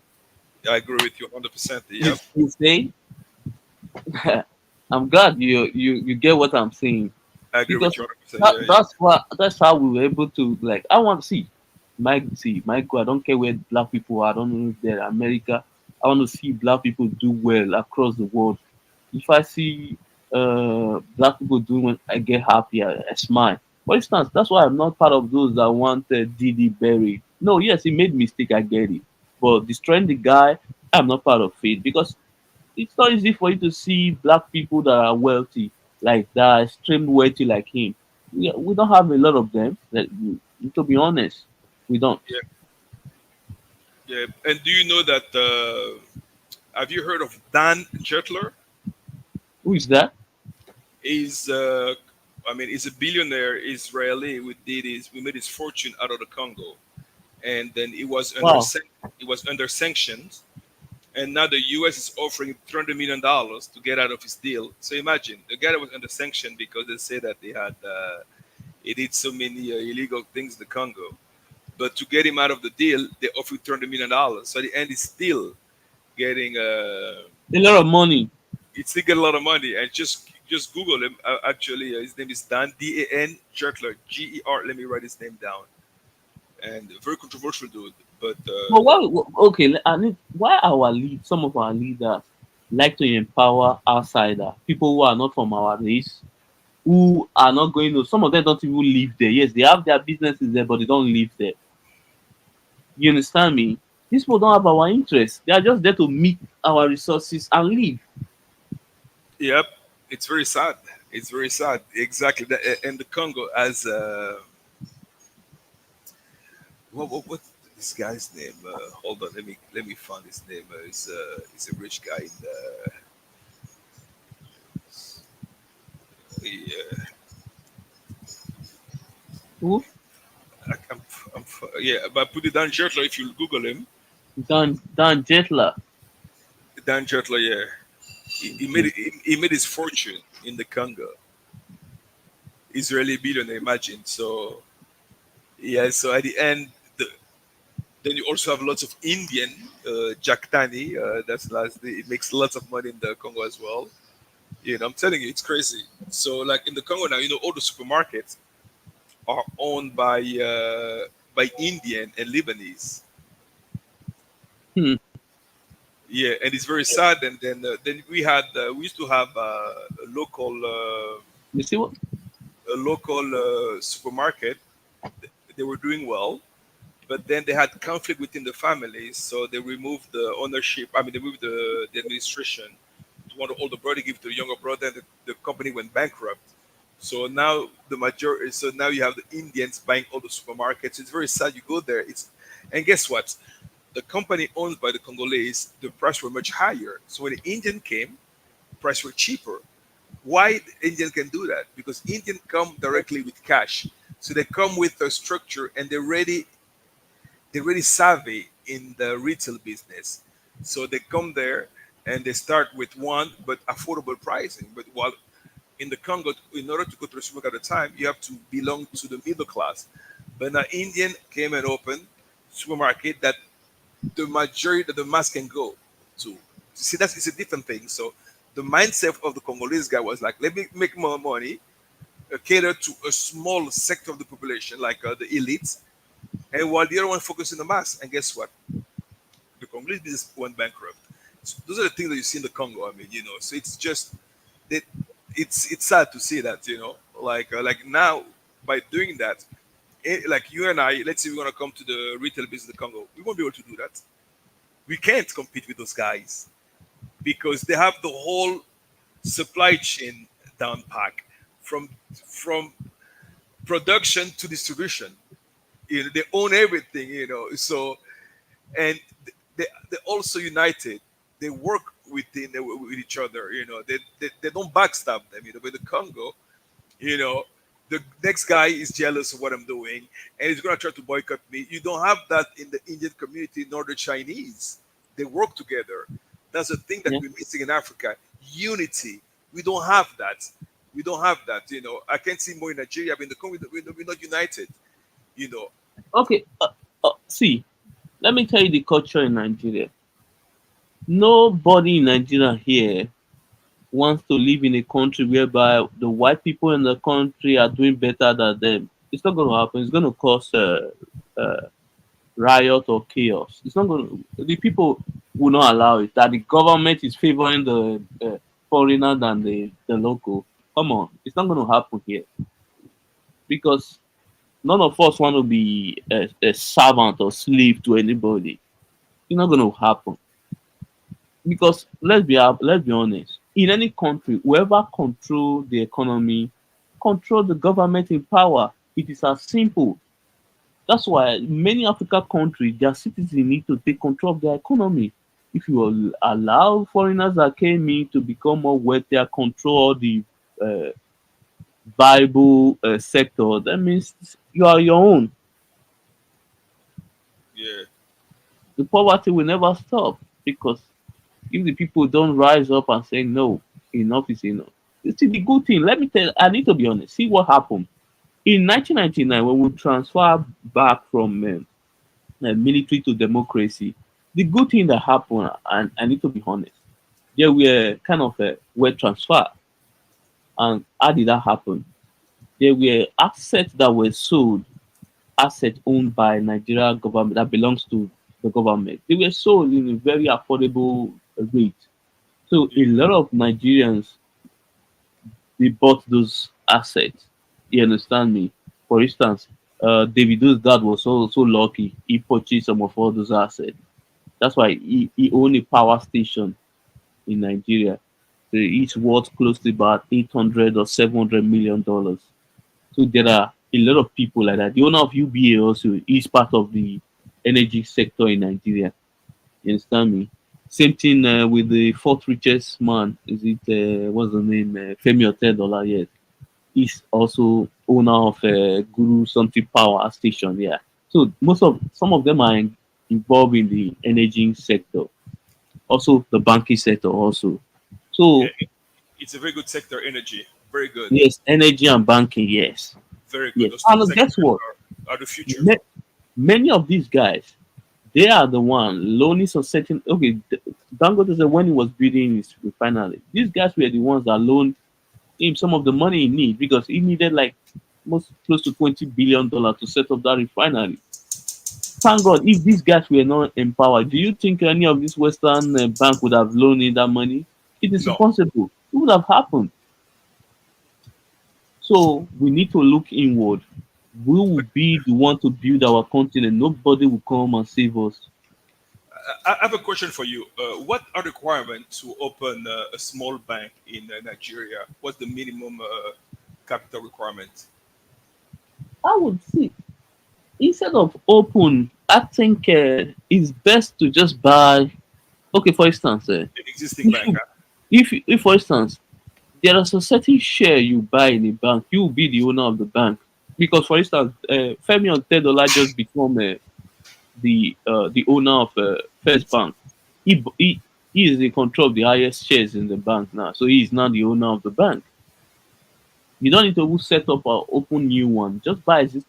I agree with you 100%. You, Yep, you see? I'm glad you get what I'm saying. I agree Because with you 100%. Yeah, yeah. that's how we were able to, like, I want to my God, I don't care where black people are. I don't know if they're America. I want to see black people do well across the world. If I see black people doing well, I get happy. I smile. For instance, that's why I'm not part of those that want Didi buried. No, yes, he made mistake. I get it, but destroying the guy, I'm not part of it because it's not easy for you to see black people that are wealthy like that, extremely wealthy like him. We don't have a lot of them. To be honest, we don't. Yeah. Yeah. And do you know that? Have you heard of Dan Jetler? Who is that? He's I mean, he's a billionaire Israeli. We made his fortune out of the Congo, and then Wow. he was under sanctions, and now the U.S. is offering $300 million to get out of his deal. So imagine the guy that was under sanction because they say that he did so many illegal things in the Congo, but to get him out of the deal, they offered $300 million. So at the end, he's still getting A lot of money. he still get a lot of money. And just Google him. Actually, his name is Dan Dan Jertler Ger. Let me write his name down. And a very controversial dude, but But why? Okay, I need, why some of our leaders like to empower outsiders, people who are not from our race, who are not going to. Some of them don't even live there. Yes, they have their businesses there, but they don't live there. You understand me? These people don't have our interests. They are just there to meet our resources and leave. yep, it's very sad. It's very sad. Exactly. And the Congo has what's this guy's name? Hold on, let me find his name. He's a rich guy in the Who? I'm, yeah, but put it down Jertler if you Google him. Dan Jetler. Dan Jertler, yeah, he made his fortune in the Congo. Israeli billionaire, imagine. So yeah, so at the end, then you also have lots of Indian Jack Tani. That's last. It makes lots of money in the Congo as well. You know, I'm telling you, it's crazy. So like in the Congo now, all the supermarkets are owned by Indian and Lebanese. Hmm. Yeah, and it's very sad. And then we used to have You see what? a local supermarket. They were doing well, but then they had conflict within the families, so they removed the ownership. I mean, they removed the administration to want the older brother give to the younger brother, and the company went bankrupt. So now so now you have the Indians buying all the supermarkets. It's very sad. You go there, and guess what? The company owned by the Congolese, the price were much higher. So when the Indian came, price were cheaper. Why the Indian can do that? Because Indian come directly with cash. So they come with a structure and they're really savvy in the retail business. So they come there and they start with one but affordable pricing. But while in the Congo, in order to go to the supermarket at the time, you have to belong to the middle class. But now Indian came and opened supermarket that the majority of the mass can go to. See, that's it's a different thing. So the mindset of the Congolese guy was like, let me make more money, cater to a small sector of the population, like the elites, and while the other one focused on the mass. And guess what? The Congolese business went bankrupt. So those are the things that you see in the Congo. I mean, so it's just that it's sad to see that, like now by doing that, like you and I, let's say we're gonna come to the retail business in the Congo, we won't be able to do that. We can't compete with those guys because they have the whole supply chain down pack from production to distribution. They own everything. So and they're also united. They work with each other. They don't backstab them. But the Congo, you know, the next guy is jealous of what I'm doing and he's gonna try to boycott me. You don't have that in the Indian community nor the Chinese. They work together. That's the thing that Yeah. we're missing in Africa. Unity. We don't have that. We don't have that. I can't see more in Nigeria. I mean, the Congo, we're not united. You know. Okay. See, let me tell you the culture in Nigeria. Nobody in Nigeria here wants to live in a country whereby the white people in the country are doing better than them. It's not going to happen. It's going to cause riot or chaos. It's not going to. The people will not allow it. That the government is favoring the foreigner than the local. Come on, it's not going to happen here because none of us want to be a servant or slave to anybody. It's not going to happen because let's be honest. In any country, whoever control the economy, control the government in power. It is as simple. That's why many African countries, their citizens need to take control of their economy. If you allow foreigners that came in to become more wealthier, control the uh, Bible sector, that means you are your own. Yeah. The poverty will never stop because if the people don't rise up and say no, enough is enough. You see, the good thing, let me tell I need to be honest. See what happened. In 1999, when we transfer back from military to democracy, the good thing that happened, and I need to be honest, there were kind of a word transfer. And how did that happen? There were assets that were sold, assets owned by Nigeria government that belongs to the government. They were sold in a very affordable rate. So a lot of Nigerians they bought those assets. You understand me? For instance, Davido's dad was so lucky he purchased some of all those assets. That's why he owned a power station in Nigeria. So it's worth close to about 800 or $700 million. So there are a lot of people like that. The owner of UBA also is part of the energy sector in Nigeria. You understand me? Same thing with the fourth richest man. Is it what's the name? Femi Otedola. Yes, he's also owner of Guru something power station. Yeah. So some of them are involved in the energy sector, also the banking sector also. Yeah. So It's a very good sector, energy. Very good. yes, energy and banking. Yes, Very good. yes. Those two And sectors guess what? are the future. Ma- Many of these guys, they are the one loaning some certain. Okay, Dangote said when he was building his refinery, these guys were the ones that loaned him some of the money he need because he needed like most close to $20 billion to set up that refinery. Thank God, if these guys were not empowered, do you think any of this Western bank would have loaned him that money? It is No. impossible. It would have happened. So we need to look inward. We will be the one to build our continent. Nobody will come and save us. I have a question for you. What are the requirements to open a small bank in Nigeria? What's the minimum capital requirement? I would say instead of open, I think it's best to just buy. Okay, for instance, An existing if bank, you, huh? if for instance there is a certain share you buy in a bank, you will be the owner of the bank. Because for instance, Femi Otedola just become the owner of First Bank. He is in control of the highest shares in the bank now, so he is now the owner of the bank. You don't need to set up or open new one. Just buy, just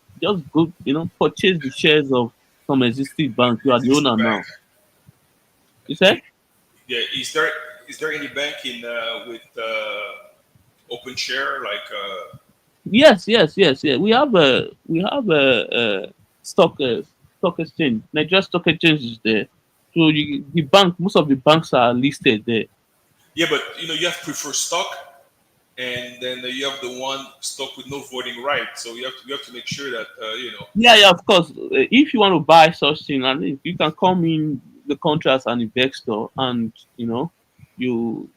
go, purchase the shares of some existing bank. You are the Existing owner bank. now. You said? Yeah. Is there any bank in with open share like Yes, yes, yes, yes. We have a stock exchange. Nigeria Stock Exchange is there. So the bank, most of the banks are listed there. yeah, but you have preferred stock, and then you have the one stock with no voting right. So you have to make sure that Yeah, yeah, of course. If you want to buy such thing, and if you can come in the country as an investor, and you you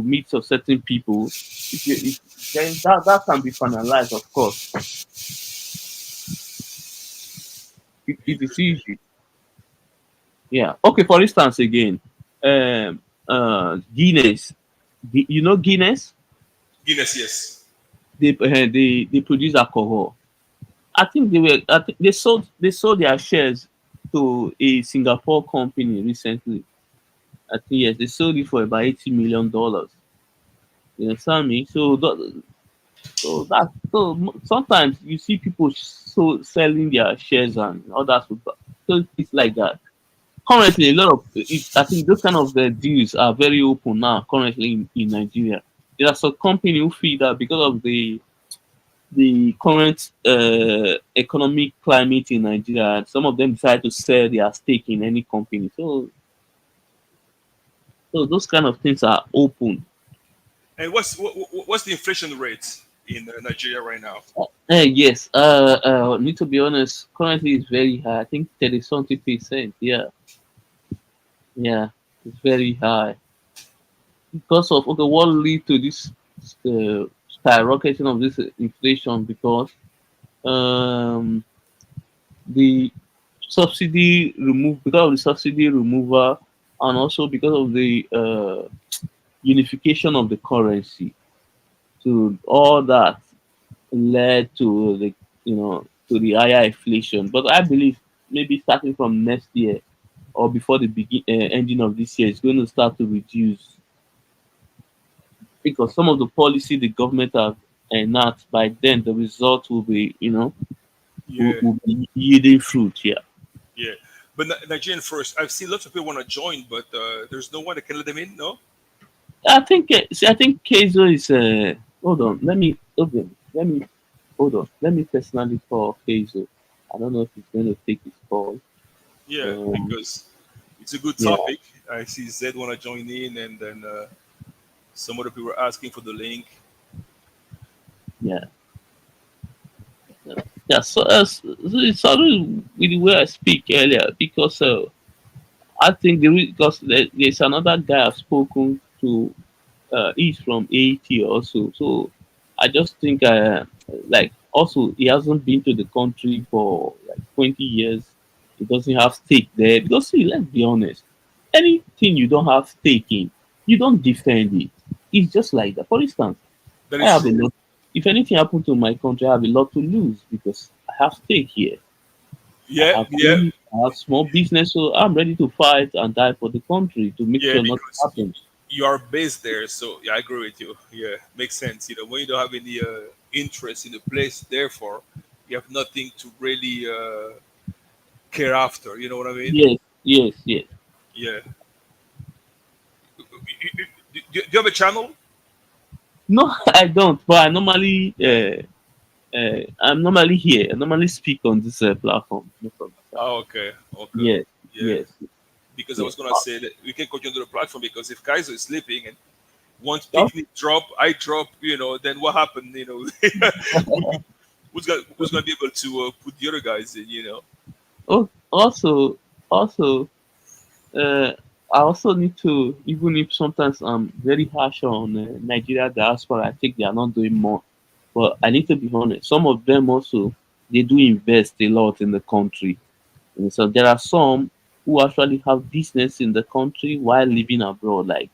meet some certain people, then that can be finalized. Of course, it is interesting. easy. Yeah. Okay. For instance, again, Guinness. Guinness. Guinness, yes. They produce alcohol. I think they sold their shares to a Singapore company recently. I think yes, they sold it for about $80 million. You understand me? So sometimes you see people selling their shares and others. So it's like that. Currently, a lot of I think those kind of deals are very open now. Currently in Nigeria, there are some company who feel that because of the current economic climate in Nigeria, some of them decide to sell their stake in any company. So those kind of things are open. And what's the inflation rate in Nigeria right now? Yes. Need to be honest. Currently, it's very high. I think 30 something percent. Yeah, yeah, it's very high because of okay. What lead to this skyrocketing of this inflation? Because um, the subsidy remove because of the subsidy removal, and also because of the unification of the currency. So all that led to the to the higher inflation. But I believe maybe starting from next year or before the ending of this year, it's going to start to reduce because some of the policy the government have enacted by then the result will be Yeah, will be yielding fruit. Yeah. yeah. But Nigerian first, I've seen lots of people want to join, but there's no one that can let them in. No. I think Keizo is hold on. Hold on. Let me personally call Keizo. I don't know if he's going to take his call. Yeah, Um, because it's a good yeah, topic. I see Zed want to join in, and then some other people are asking for the link. yeah, yeah. So it's always with the way I speak earlier because I think because there's another guy I've spoken to. He's from Haiti also. So I just think like also he hasn't been to the country for like 20 years. He doesn't have stake there because see, let's be honest. Anything you don't have stake in, you don't defend it. It's just like that. For instance, That I is have a true. lot. If anything happened to my country, I have a lot to lose because I have stake here. I Yeah, have yeah, money, I have small business, so I'm ready to fight and die for the country to make yeah. sure nothing Because happens. you are based there, so yeah, I agree with you. Yeah, makes sense. When you don't have any interest in the place, therefore you have nothing to really care after. You know what I mean? Yes, yes, yes. Yeah. Do you have a channel? No, I don't. But I'm normally here. I normally speak on this platform. No problem. Oh, okay, okay. Yes, Yeah. yes, Because I yes. was gonna say that we can continue the platform because if Kaiser is sleeping and once Oh, picnic drop, I drop, then what happened? Who's gonna be able to put the other guys in? oh, also, uh, I also need to, even if sometimes I'm very harsh on Nigeria diaspora, I think they are not doing more. But I need to be honest. Some of them also they do invest a lot in the country. And so there are some who actually have business in the country while living abroad. Like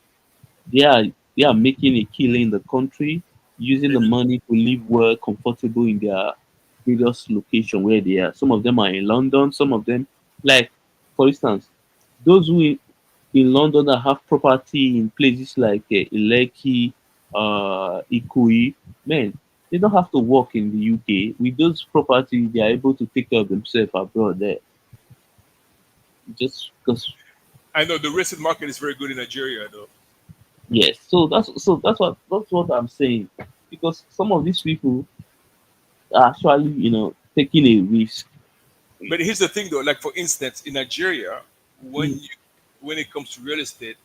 they are they are making a killing in the country, using the money to live well, comfortable in their various location where they are. Some of them are in London. Some of them, like for instance, those in London that have property in places like Ileki, Ikoyi, man, they don't have to work in the UK. With those properties, they are able to take care of themselves abroad there. Just because, I know the real estate market is very good in Nigeria, though. yes. So that's what I'm saying. Because some of these people are actually, taking a risk. But here's the thing, though. Like for instance, in Nigeria, when Mm. you when it comes to real estate,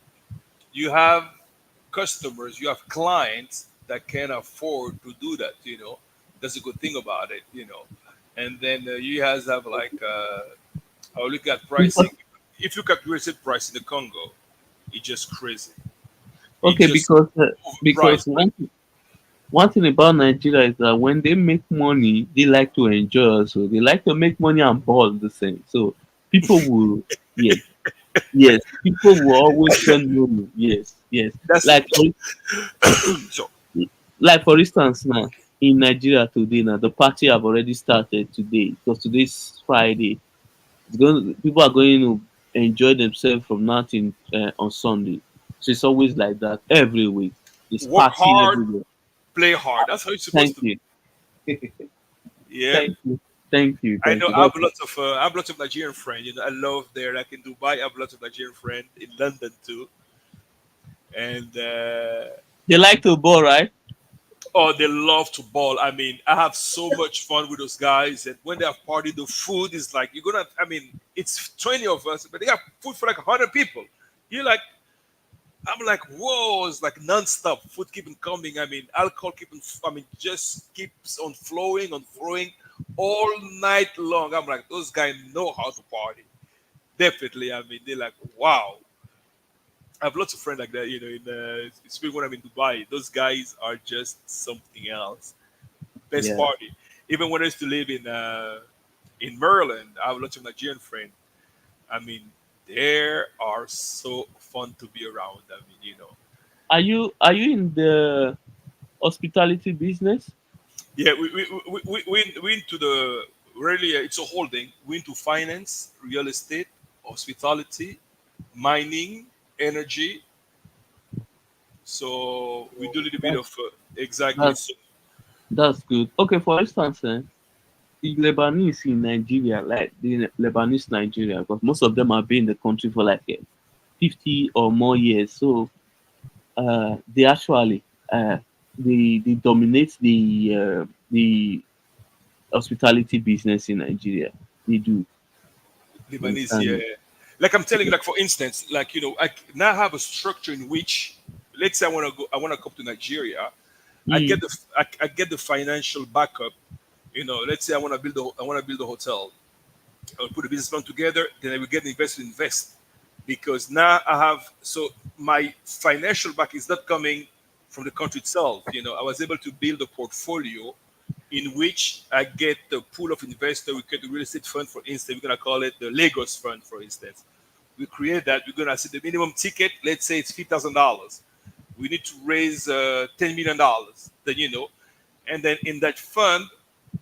you have customers, you have clients that can afford to do that. That's a good thing about it. And then you guys have like I'll look at pricing. Because, If you look at real estate price in the Congo, it's just crazy. It's okay, just because overpriced. one thing about Nigeria is that when they make money, they like to enjoy also. They like to make money and ball the same. So people will, yes, yes, people will always spend money. Yes, yes. That's Like for, so. like for instance now in Nigeria today now the party have already started today because today's Friday. People are going to enjoy themselves from now till on Sunday. So it's always like that every week. It's Work partying hard, everywhere. play hard. That's how it's supposed Thank to be. you. Yeah. Thank you. Thank you. I Thank know you. I have lots of Nigerian friends. I love there. Like in Dubai, I have lots of Nigerian friends in London too. And They like to ball, right? oh, they love to ball. I mean, I have so much fun with those guys. And when they have party, the food is like you're gonna. I mean, it's 20 of us, but they got food for like 100 people. You're like, I'm like, whoa! It's like non-stop. Food keeping coming. I mean, alcohol keeping. I mean, just keeps on flowing all night long. I'm like, those guys know how to party. Definitely. I mean, they're like, wow. I have lots of friends like that. Especially when I'm in Dubai, those guys are just something else. Best Yeah. party. Even when I used to live in Maryland, I have lots of Nigerian friends. I mean, they are so fun to be around. I mean, Are you in the hospitality business? yeah, we into the really, it's a holding. We into finance, real estate, hospitality, mining, energy. So we do a little bit That's of exactly. that's So that's good. Okay, for instance, the Lebanese in Nigeria, like the Lebanese Nigeria, because most of them have been in the country for like 50 or more years. So they actually they dominate the hospitality business in Nigeria. They do. You Lebanese, understand yeah. me? Like I'm telling you, like for instance, like I now have a structure in which, let's say I want to come to Nigeria. Mm, I get the financial backup. Let's say I want to build a hotel. I'll put a business plan together, then I will get the investor to invest. Because now I have, so my financial back is not coming from the country itself. I was able to build a portfolio in which I get the pool of investors. We get the real estate fund, for instance. We're gonna call it the Lagos Fund, for instance. We create that. We're gonna set the minimum ticket. Let's say it's $50,000. We need to raise $10 million. Then and then in that fund,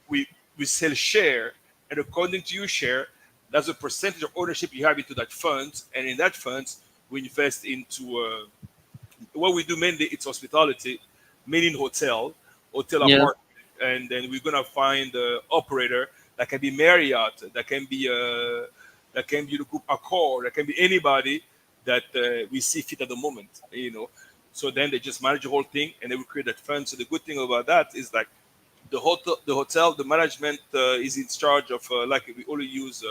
we we sell share, and according to your share, that's a percentage of ownership you have into that fund, and in that fund, we invest into what we do mainly. It's hospitality, mainly in hotel yeah. apartment, and then we're gonna find the operator that can be Marriott, that can be the group Accor, that can be anybody that we see fit at the moment. So then they just manage the whole thing, and they will create that fund. So the good thing about that is like the management is in charge of like we only use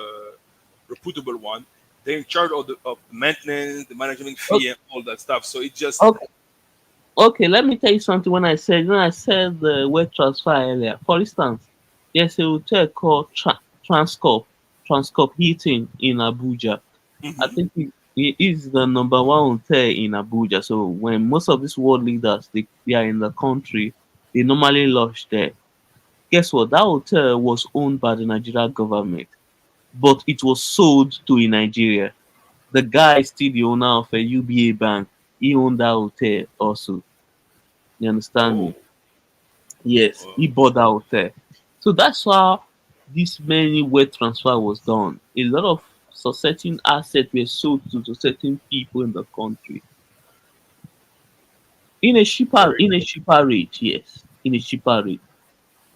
reputable one. They're in charge of maintenance, the management Okay, fee, and all that stuff. So it just okay, okay. Let me tell you something. When I said the word transfer earlier, for instance, there's a hotel called Transcorp Hilton in Abuja. I mhm. think it is the number one hotel in Abuja. So when most of these world leaders they are in the country, they normally lodge there. Guess what? That hotel was owned by the Nigerian government, but it was sold to in Nigeria. The guy is still the owner of a UBA bank. He owned that hotel also. You understand Oh, me? Yes, uh, he bought that hotel. So that's how this many wealth transfer was done. A lot of certain assets were sold to certain people in the country in a cheaper very in a cheaper rate. Yes, in a cheaper rate.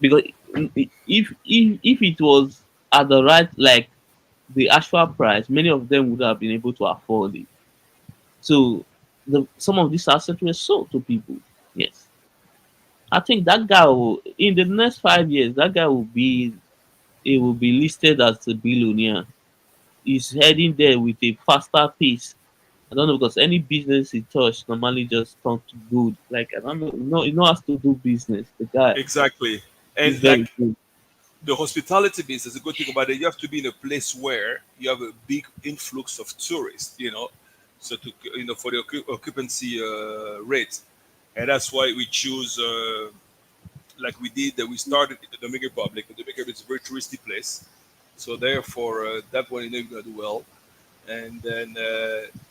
Because if it was at the right like the actual price, many of them would have been able to afford it. So some of these assets were sold to people. Yes. I think that guy will in the next 5 years, that guy will be he will be listed as a billionaire. He's heading there with a faster pace. I don't know because any business he touched normally just turn to good. Like I don't know, he knows how to do business. The guy exactly. is And very like good. the hospitality business, the good thing about it, you have to be in a place where you have a big influx of tourists. So to for the occupancy rate, and that's why we choose. Like we did that we started in the Dominican Republic. The Dominican Republic is a very touristy place, so therefore that one you're gonna do well. And then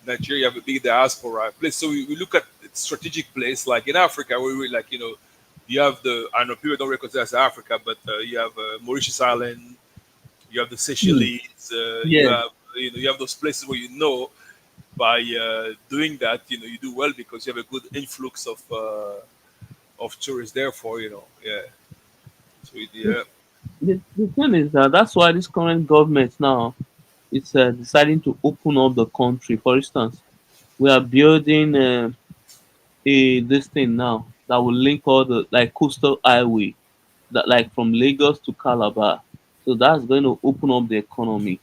Nigeria have a big diaspora place. So we look at strategic place like in Africa where we like you have the I know people don't recognize as Africa, but you have Mauritius Island, you have the Hmm. Seychelles, you Yes. have you have those places where by doing that you do well because you have a good influx of tourists. Therefore, yeah. So The, yeah, the thing is that that's why this current government now is deciding to open up the country. For instance, we are building a this thing now that will link all the like coastal highway that like from Lagos to Calabar. So that's going to open up the economy.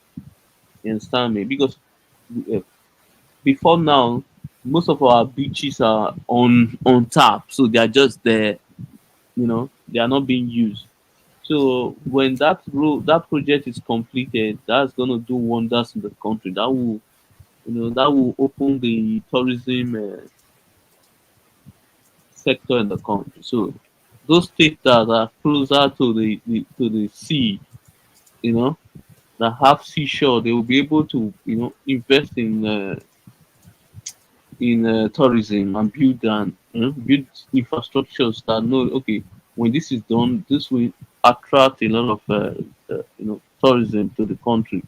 You understand me? Because uh, before now, most of our beaches are on tap, so they are just there. They are not being used. So when that project is completed, that's going to do wonders in the country. That will open the tourism sector in the country. So those states that are closer to the sea, you know, that have seashore, they will be able to, invest in tourism and build infrastructures that know, okay, when this is done, this will attract a lot of tourism to the country.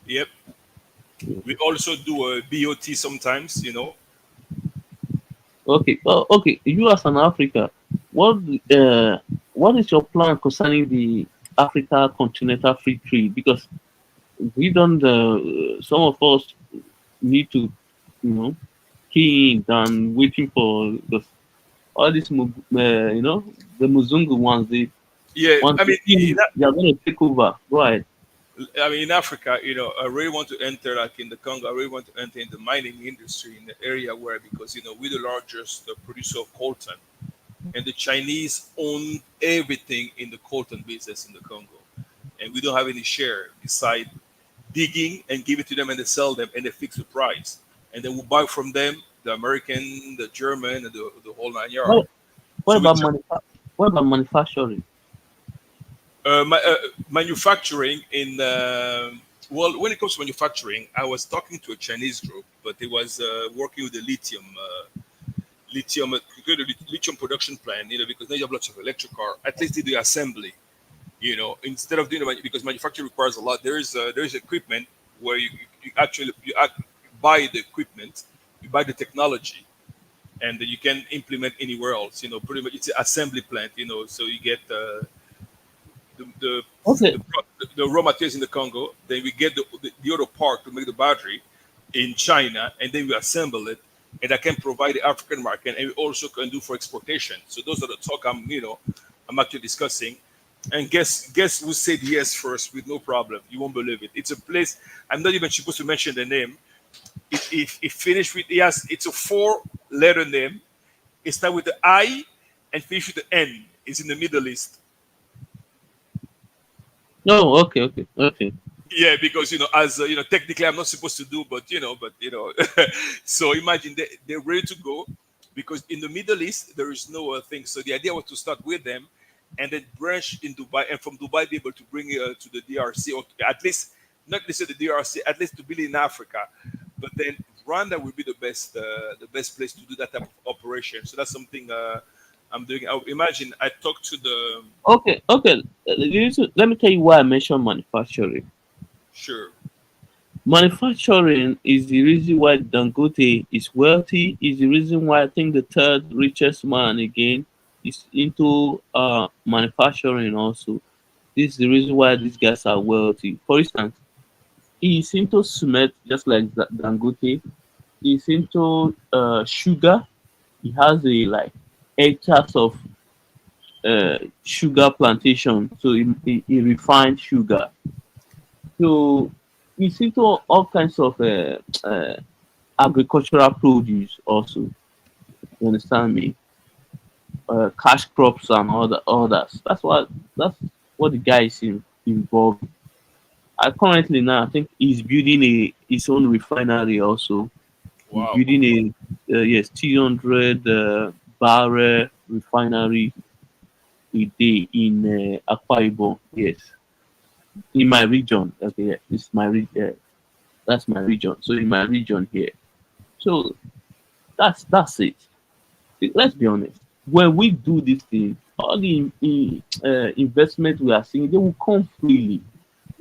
Yep. We also do a BOT sometimes, you know. Okay, well, okay. You as an Africa, what what is your plan concerning the Africa Continental Free Trade? Because we don't. Some of us need to, you know, key in than waiting for all these, the Muzungu ones. They Yeah, once I mean, they are going to take over. Go ahead. in Africa, you know, I really want to enter, like in the Congo, I really want to enter in the mining industry in the area where, because, you know, we're the largest producer of coltan, and the Chinese own everything in the coltan business in the Congo, and we don't have any share beside digging and give it to them, and they sell them and they fix the price, and then we buy from them, the American, the German, and the whole nine yard. What, what So we about what about manufacturing? manufacturing in well, when it comes to manufacturing, I was talking to a Chinese group, but it was working with the lithium production plant, you know, because now you have lots of electric car. At least do the assembly, you know, instead of doing because manufacturing requires a lot. There is equipment where you actually buy the equipment, you buy the technology, and you can implement anywhere else. You know, pretty much it's an assembly plant. You know, so you get the the, Okay, the raw materials in the Congo. Then we get the other part to make the battery in China, and then we assemble it, and I can provide the African market, and we also can do for exportation. So those are the talk I'm actually discussing. And guess who said yes first with no problem? You won't believe it. It's a place I'm not even supposed to mention the name. It finished with yes. It's a four-letter name. It starts with the I and finish with the N. It's in the Middle East. no, okay, okay, okay. Yeah, because as technically I'm not supposed to do, but so imagine they're ready to go, because in the Middle East there is no thing. So the idea was to start with them, and then branch in Dubai, and from Dubai be able to bring it to the DRC, or at least not necessarily the DRC, at least to build in Africa. But then Rwanda will be the best place to do that type of operation. So that's something I'm doing. Imagine I talked to the Okay, okay. Let me tell you why I mentioned manufacturing. sure. Manufacturing is the reason why Dangote is wealthy. Is the reason why I think the third richest man again is into manufacturing also. This is the reason why these guys are wealthy. For instance, he is into cement just like Dangote. He's into sugar. He has a like hectares of sugar plantation. So he refined sugar. So he's into all kinds of agricultural produce also. You understand me? Cash crops and others. That's what the guy is involved. Currently now, I think he's building his own refinery also. He's Wow. building a yes 300 barrel refinery a day in Akwa Ibom. Yes, in my region. Okay, yeah, it's my that's my region. So in my region here. So that's it. Let's be honest. When we do this thing, all the investment we are seeing, they will come freely.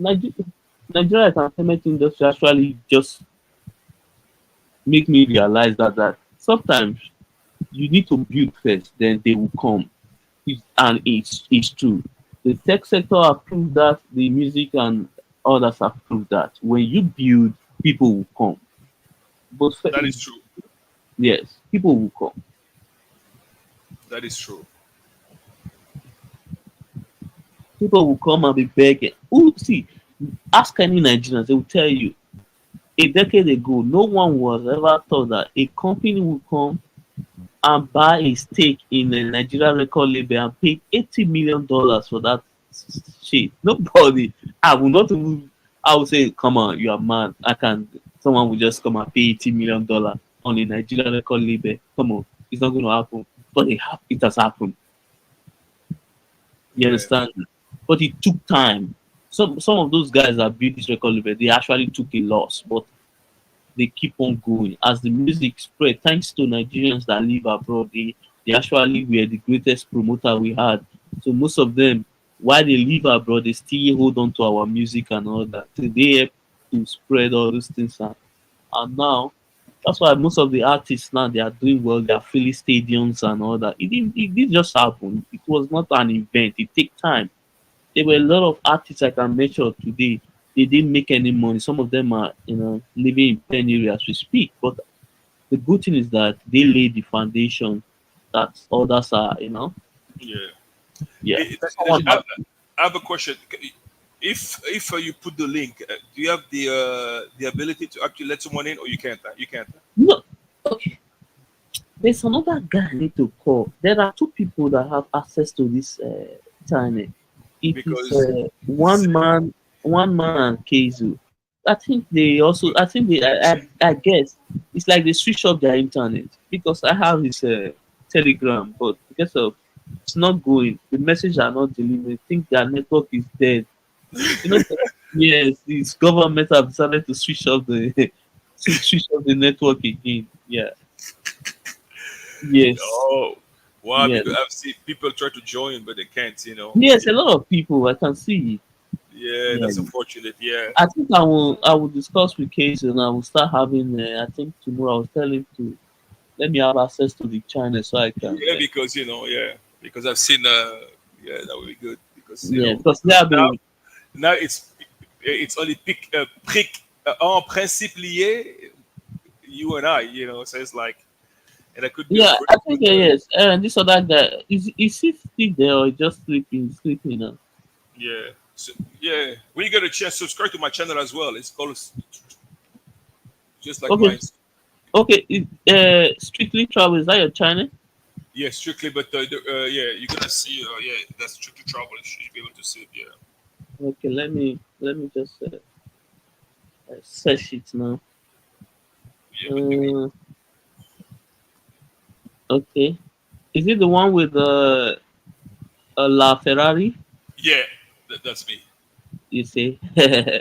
Nigeria, Nigeria entertainment industry actually just make me realize that sometimes you need to build first, then they will come. And it's true. The tech sector have proved that, the music and others have proved that. When you build, people will come. But That is true. yes, people will come. That is true. People will come and be begging. Who see? Ask any Nigerians, they will tell you. A decade ago, no one was ever thought that a company will come and buy a stake in a Nigeria record label and pay $80 million for that shit. Nobody. I will not even. I will say, come on, you are mad. I can. Someone will just come and pay $80 million on a Nigeria record label. Come on, it's not going to happen. But it has happened. You Yeah. understand? But it took time. some of those guys that built this record label, they actually took a loss, but they keep on going as the music spread. Thanks to Nigerians that live abroad, they actually were the greatest promoter we had. So most of them, while they live abroad, they still hold on to our music and all that. So they help to spread all those things. And now that's why most of the artists now they are doing well. They are filling stadiums and all that. It didn't just happen. It was not an event. It take time. There were a lot of artists I can mention today. They didn't make any money. Some of them are, living in penury as we speak. But the good thing is that they laid the foundation that others are, Yeah. yeah. I have a question. If you put the link, do you have the ability to actually let someone in, or you can't? You can't. No, okay. There's another guy I need to call. There are two people that have access to this internet. It is Because one man and Keizu. I think they also. I think they. I guess it's like they switch off their internet because I have his Telegram, but because of it's not going, the message are not delivered. I think their network is dead. You know, yes, this government have decided to switch off the to switch off the network again. Yeah. Yes. oh, wow, Yes. because I've seen people try to join, but they can't. Yes, a lot of people I can see. Yeah, Yeah. that's unfortunate. Yeah, I think I will discuss with Case and I will start having I think tomorrow I will tell him to let me have access to the channel so I can yeah, because yeah, because I've seen. Yeah, that would be good because yeah because they have now been now it's only prick en principe lié, you and I. So it's like, and I could be a yeah pretty I think good. yes and this other guy is he still there or just sleeping now? Yeah. So, yeah. When you get a chance, subscribe to my channel as well. It's called just like Okay, mine. okay. Strictly travel is that your channel? Yeah, strictly. But yeah, you're gonna see. Yeah, that's strictly travel. You should be able to see it. Yeah. Okay, let me just search it now. Yeah. But Uh, okay, is it the one with the La Ferrari? yeah, that's me. You say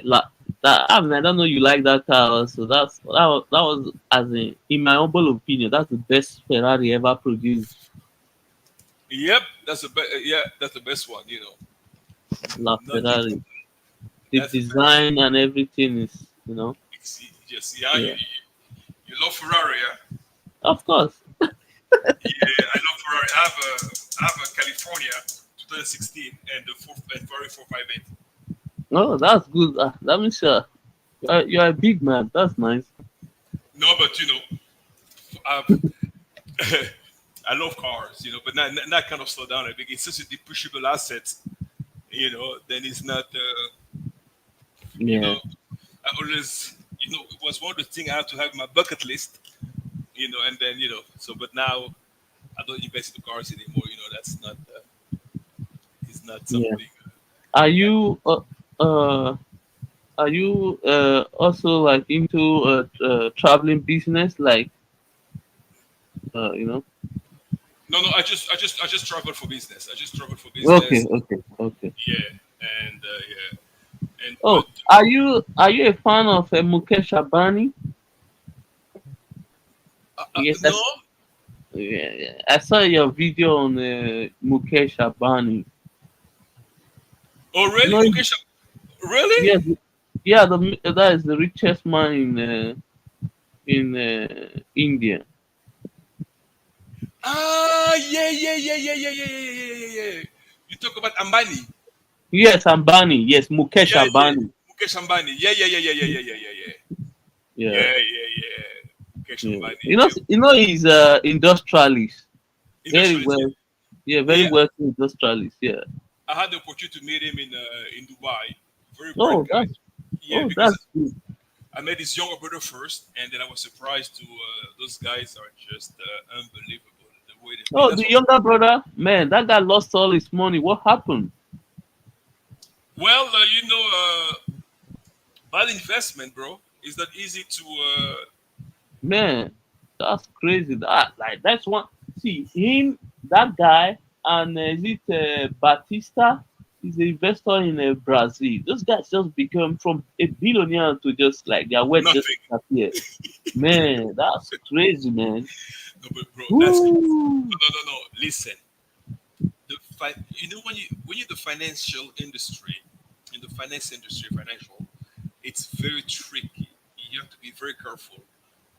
La. I don't know you like that car also. That was as in my humble opinion, that's the best Ferrari ever produced. Yep, that's the best. Yeah, that's the best one. La Nothing. Ferrari. The That's the best. design and everything is. Just yeah, Yeah. you love Ferrari, yeah. Of course. Yeah, I love Ferrari. I have a California 2016 and the Ferrari 458. Oh, that's good. That means you're a big man. That's nice. No, but I've I love cars, but not kind of slow down. I think it's such a depreciable asset, then it's not, Yeah. I always, it was one of the things I have to have in my bucket list, and then, so, but now I don't invest in cars anymore, that's not, it's not Yeah. something Are that, you also like into traveling business like you know? no, no, I just travel for business. I just travel for Okay, business, okay, okay. yeah, and, yeah, and, Oh, but, are you a fan of Mukesh Ambani? Yes, no, yeah, yeah. I saw your video on Mukesh Ambani. oh, You really? know, Mukesh, really? yes, yeah, that is the richest man in India. Ah, yeah, yeah, yeah, yeah, yeah, yeah, yeah, yeah, yeah, yeah, yeah. You talk about Ambani. Yes, Ambani. Yes, Mukesh Yeah, yeah. Ambani. Mukesh Ambani. Yeah, yeah, yeah, yeah, yeah, yeah, yeah, yeah, yeah. Yeah, Yeah, yeah, yeah. Mukesh yeah. Ambani. Yeah. He's industrialist. Very Industrialist. well. Yeah, Yeah, very yeah. wealthy industrialist. Yeah. I had the opportunity to meet him in Dubai. Very bright Oh, guy. Yeah, because that's good. I met his younger brother first, and then I was surprised to those guys are just unbelievable the way they think. Oh, That's the what. younger brother, man, that guy lost all his money. What happened? Well, bad investment, bro. It's not easy to. Man, that's crazy. That's one. See him, that guy, and is it Batista? He's an investor in Brazil. Those guys just become from a billionaire to just like their wealth just Nothing. disappear. Man, that's crazy, man. No, but bro, that's crazy. Woo. No. Listen, you know when you're the financial industry, in the finance industry, financial, it's very tricky. You have to be very careful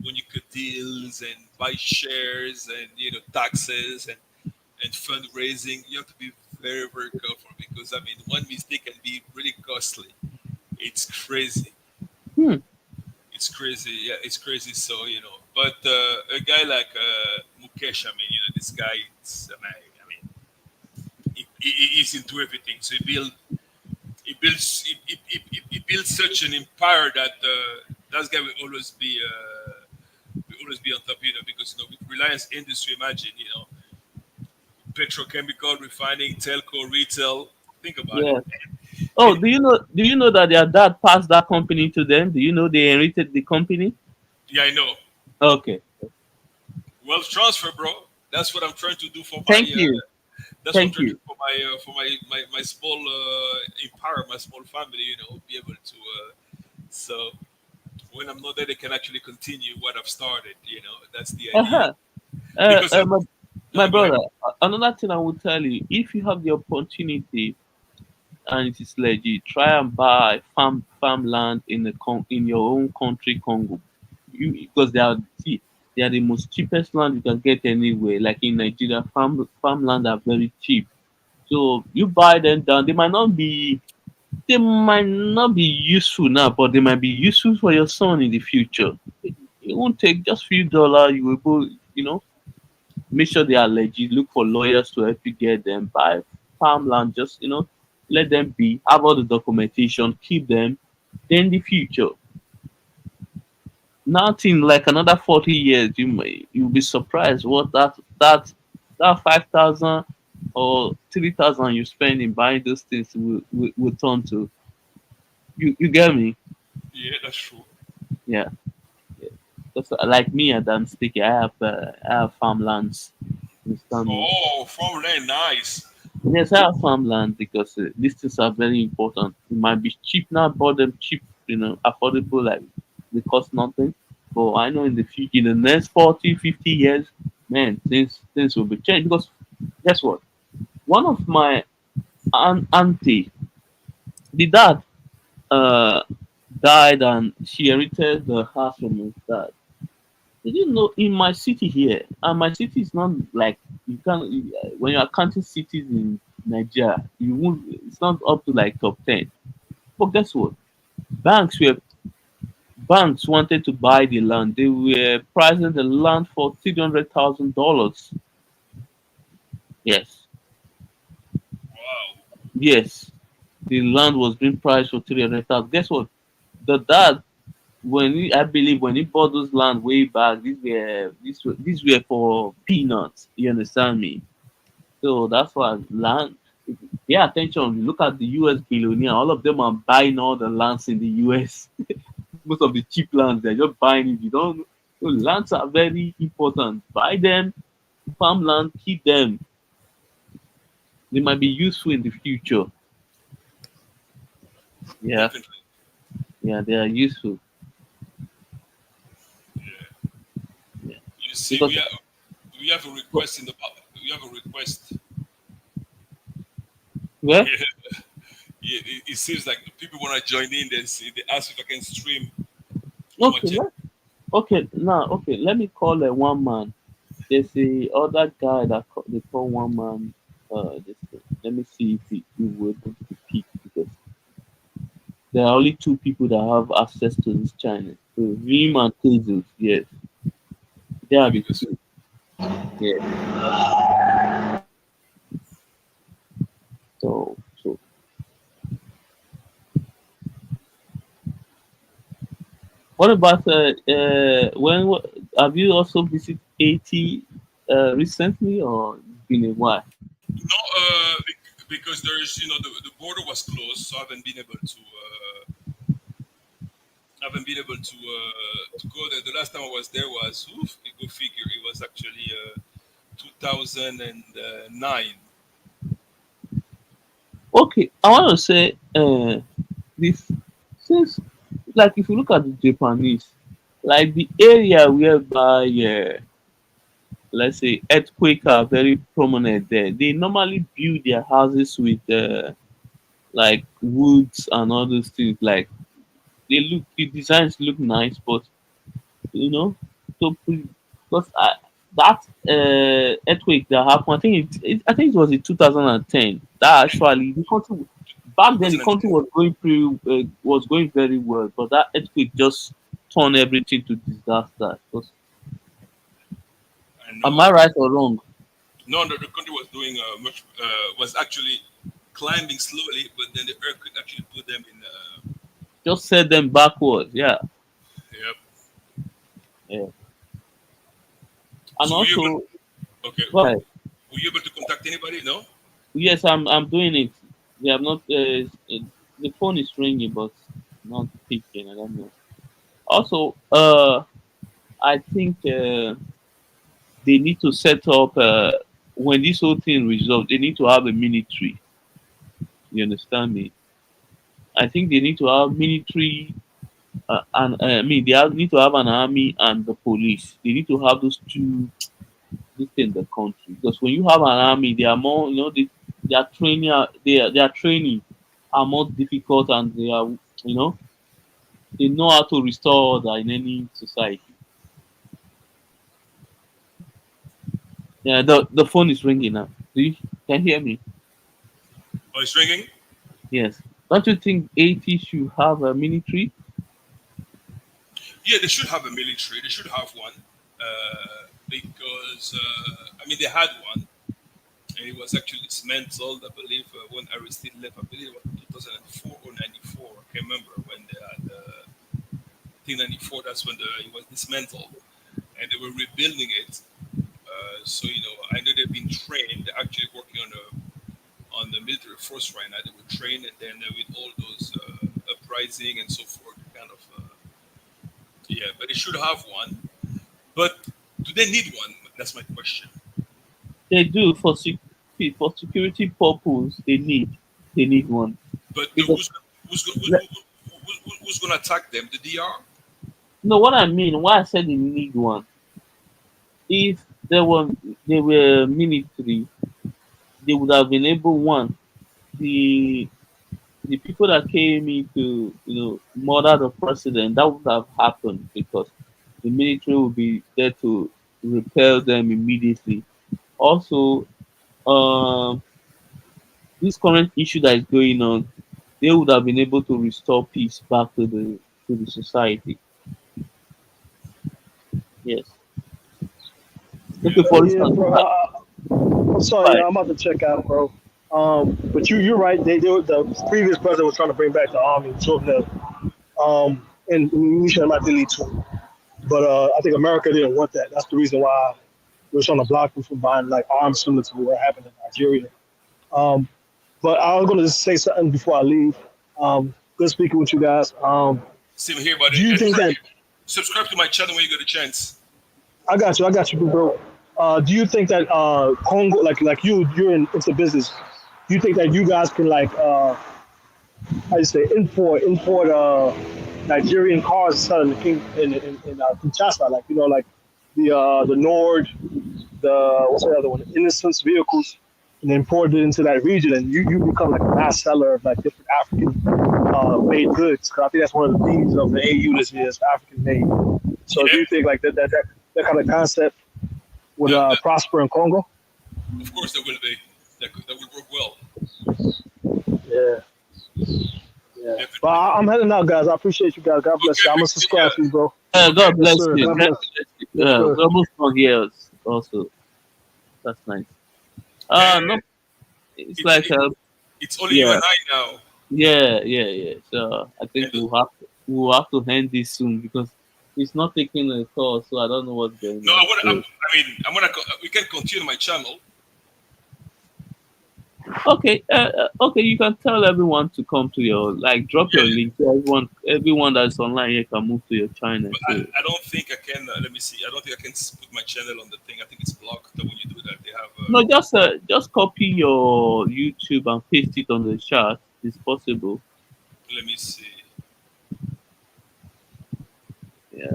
when you cut deals and buy shares and taxes and fundraising. You have to be very careful because I mean one mistake can be really costly. It's crazy. Hmm. It's crazy. Yeah, it's crazy. So but a guy like Mukesh, I mean, this guy, I mean, he's into everything. So he builds such an empire that that guy will always be on top, because with Reliance Industry, imagine, petrochemical refining, telco, retail. Think about it. Yeah. Oh, And do you know that their dad passed that company to them? Do you know they inherited the company? yeah, I know. Okay. Wealth transfer, bro. That's what I'm trying to do for my. Thank you. That's what I'm Thank trying to do you. for my small empire, my small family. Be able to. So when I'm not there, they can actually continue what I've started. That's the idea. Uh-huh. Because My go ahead. brother, another thing I will tell you, if you have the opportunity and it is legit, try and buy farmland in your own country, Congo. Because they are the most cheapest land you can get anywhere. Like in Nigeria, farmland are very cheap. So you buy them down. They might not be useful now, but they might be useful for your son in the future. It won't take just few dollars. You will go, make sure they are legit. Look for lawyers to help you get them. Buy farmland. Just let them be. Have all the documentation. Keep them. Then in the future, nothing like another 40 years, you'll be surprised what that 5,000 or 3,000 you spend in buying those things will turn to. You get me? Yeah, that's true. Yeah. Yeah. Just like me and I'm sticky. I have farmlands. Understand me? Oh, farmland, nice. Yes, I have farmland because these things are very important. It might be cheap now, bought them cheap, affordable, like they cost nothing. But I know in the future, in the next 40, 50 years, man, things will be changed. Because guess what? One of my auntie, the dad, uh, died and she inherited the house from his dad. Did you know in my city here, and my city is not like you can when you're counting cities in Nigeria, you won't. It's not up to like top 10. But guess what? Banks were banks wanted to buy the land. They were pricing the land for $300,000. Yes, Wow. yes, the land was being priced for 300,000. Guess what? The dad, I believe when he bought those land way back, these were for peanuts. You understand me? So that's why land. Pay attention. Look at the U.S. billionaire. All of them are buying all the lands in the U.S. Most of the cheap lands, they're just buying it. You don't. So lands are very important. Buy them, farmland, keep them. They might be useful in the future. Yeah, Definitely. yeah, they are useful. Yeah, You see, because we have a request in the we have a request. well, Yeah, yeah. It seems like people want to join in. They ask if I can stream on my okay, channel. okay. Let me call one man. There's the other guy they call one man. This thing. Let me see if he will able to pick because there are only two people that have access to this channel. So Vim and Tezos, yes, they are the Because two. Yes. So what about have you also visited Haiti recently or it's been a while? no, because there's the border was closed, so I haven't been able to go there. The last time I was there was oof, you go figure. It was actually 2009. Okay, I want to say this since like if you look at the Japanese, like the area whereby let's say earthquake are very prominent there, they normally build their houses with like woods and all those things. Like the designs look nice, but you know, so because that earthquake that happened, I think it was in 2010. That actually the country back then the country 2010. was going very well, but that earthquake just turned everything to disaster. 'Cause- I am know. I right or wrong? No, the country was doing was actually climbing slowly, but then the earthquake actually put them in. Just set them backwards, yeah, Yep. yeah. And So were you able? also, Okay. go ahead. Were you able to contact anybody? No. Yes, I'm doing it. They have not. The phone is ringing, but not picking. I don't know. Also, I think they need to set up when this whole thing resolved. They need to have a military. You understand me? I think they need to have military, and I mean need to have an army and the police. They need to have those two this in the country because when you have an army, they are more. Their training, their training are more difficult, and they are you know they know how to restore order in any society. Yeah, the phone is ringing now. Can you hear me? Oh, it's ringing. Yes. Don't you think Haiti should have a military? Yeah, they should have a military. They should have one because I mean they had one, and it was actually dismantled. I believe when Aristide left, I believe it was 2004 or 94. I can't remember when they had. I think 94. That's when it was dismantled, and they were rebuilding it. So I know they've been trained. They're actually working on the military force right now. They were trained, and then with all those uprising and so forth, kind of. Yeah, but they should have one. But do they need one? That's my question. They do for security purpose. They need one But because who's go- le- who's going to attack them? The DR? no, what I mean, why I said they need one. If they were military, they would have been able one the the people that came in to murder the president, that would have happened because the military would be there to repel them immediately. Also, um, this current issue that is going on, they would have been able to restore peace back to the society. Yes. Okay, Yeah. for Yeah, instance, bro. I'm sorry, right. I'm about to check out, bro. But you're right. The previous president was trying to bring back the army, told them, and we should not delete to. But I think America didn't want that. That's the reason why they were trying to block them from buying like arms similar to what happened in Nigeria. Um, but I was going to say something before I leave. Good speaking with you guys. Same here, buddy. Do you And think that subscribe to my channel when you get a chance. I got you, bro. Do you think that Congo, like you're into business? Do you think that you guys can like how you say import Nigerian cars and sell in the King in Kinshasa, like like the Nord, the what's the other one, Innocence vehicles, and import it into that region, and you become like a mass seller of like different African made goods. 'Cause I think that's one of the themes of the AU this year is African made. So do Yeah, you think like that kind of concept would yeah, prosper in Congo? of course there will be. That will work well. Yeah, yeah. But Definitely. I'm heading out, guys. I appreciate you guys. God bless Okay, you. I'm gonna Victor, subscribe to you, bro. okay. God Yes, bless sir. you. God God bless. bless you. Yes, sir. We're almost 4 years also. That's nice. No, And it's it's like it, it's only you yeah, and I now. yeah. So I think And we'll have to end this soon because it's not taking a call, so I don't know what's going no, on. So, I mean, we can continue my channel. okay, okay, you can tell everyone to come to your drop Yeah, your link. So everyone that's online here can move to your channel. but So I don't think I can. Let me see. I don't think I can put my channel on the thing. I think it's blocked when you do that. They have. No, just copy your YouTube and paste it on the chat. It's possible. Let me see. Yeah.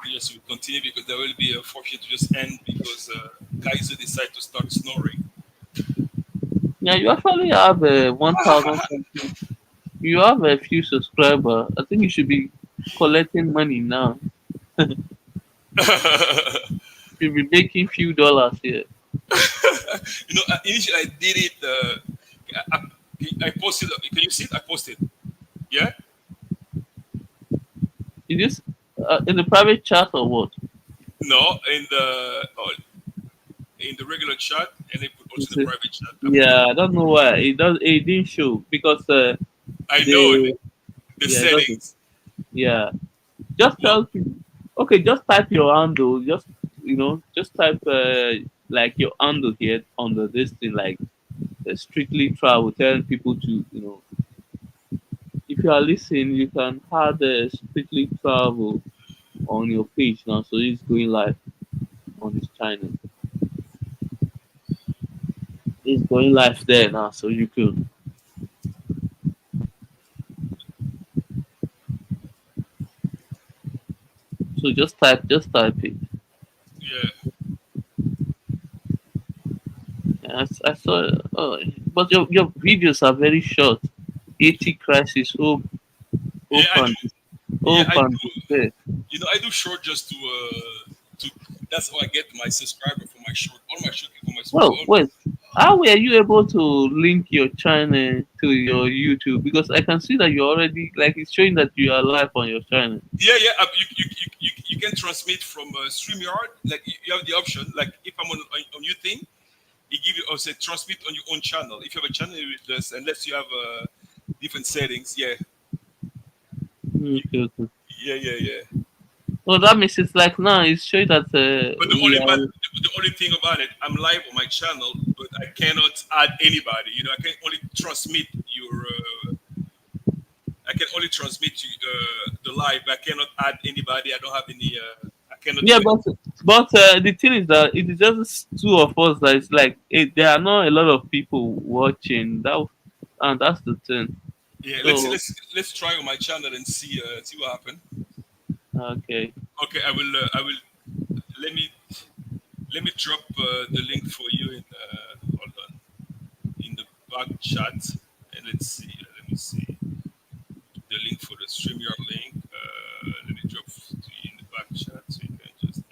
Yes, we continue because there will be a forfeit to just end because Kaiser decided to start snoring. Yeah, you actually have 1,000 something. You have a few subscribers. I think you should be collecting money now. You'll be making few dollars here. Initially I did it. I posted. Can you see it? I posted. Yeah. Is this in the private chat or what? No, in the regular chat, and they put also It's the private chat. yeah, I don't know why it does. It didn't show because I know the the yeah, it doesn't. settings. Yeah, just No, tell people. Okay, just type your handle. Just just type like your handle here under this thing, like strictly travel. Telling people to if you are listening, you can add strictly travel on your page now, so it's going live on his channel. It's going live there now, so you could. So just type it. yeah. I saw. Oh, but your videos are very short. 80 crisis. Yeah, I Open, do. Yeah, I open. do. I do short just to. That's how I get my subscriber for my short. All my short for my Well, subscriber. wait. How were you able to link your channel to your YouTube? Because I can see that you already like it's showing that you are live on your channel. Yeah, yeah. You can transmit from StreamYard. Like you have the option. Like if I'm on your thing, it give you also transmit on your own channel. If you have a channel with this, unless you have different settings, yeah, Okay, okay. yeah. So that means it's like now it's showing that But we are. the only thing about it, I'm live on my channel, but I cannot add anybody. I can only transmit your. I can only transmit the live. I cannot add anybody. I don't have any. I cannot Yeah, do it. but the thing is that it is just two of us. That it's like there are not a lot of people watching that, and that's the thing. Yeah, So let's try on my channel and see what happens. okay, Okay, I will let me drop the link for you in hold on in the back chat and let's see. Let me see the link for the StreamYard link. Let me drop to you in the back chat so you can just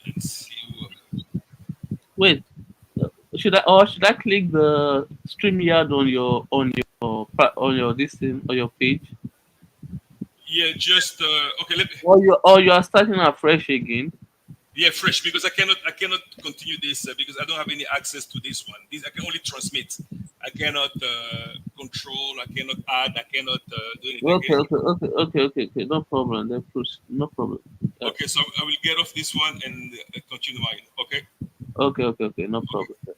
and see. wait. Should I click the StreamYard on your this thing on your page, Yeah, just okay. or you are starting afresh again? Yeah, fresh because I cannot continue this because I don't have any access to this one. This I can only transmit. I cannot control. I cannot add. I cannot do anything. Okay, okay. No problem. Then proceed. No problem. Yeah. Okay, so I will get off this one and continue mine. Okay. Okay. No Okay. problem.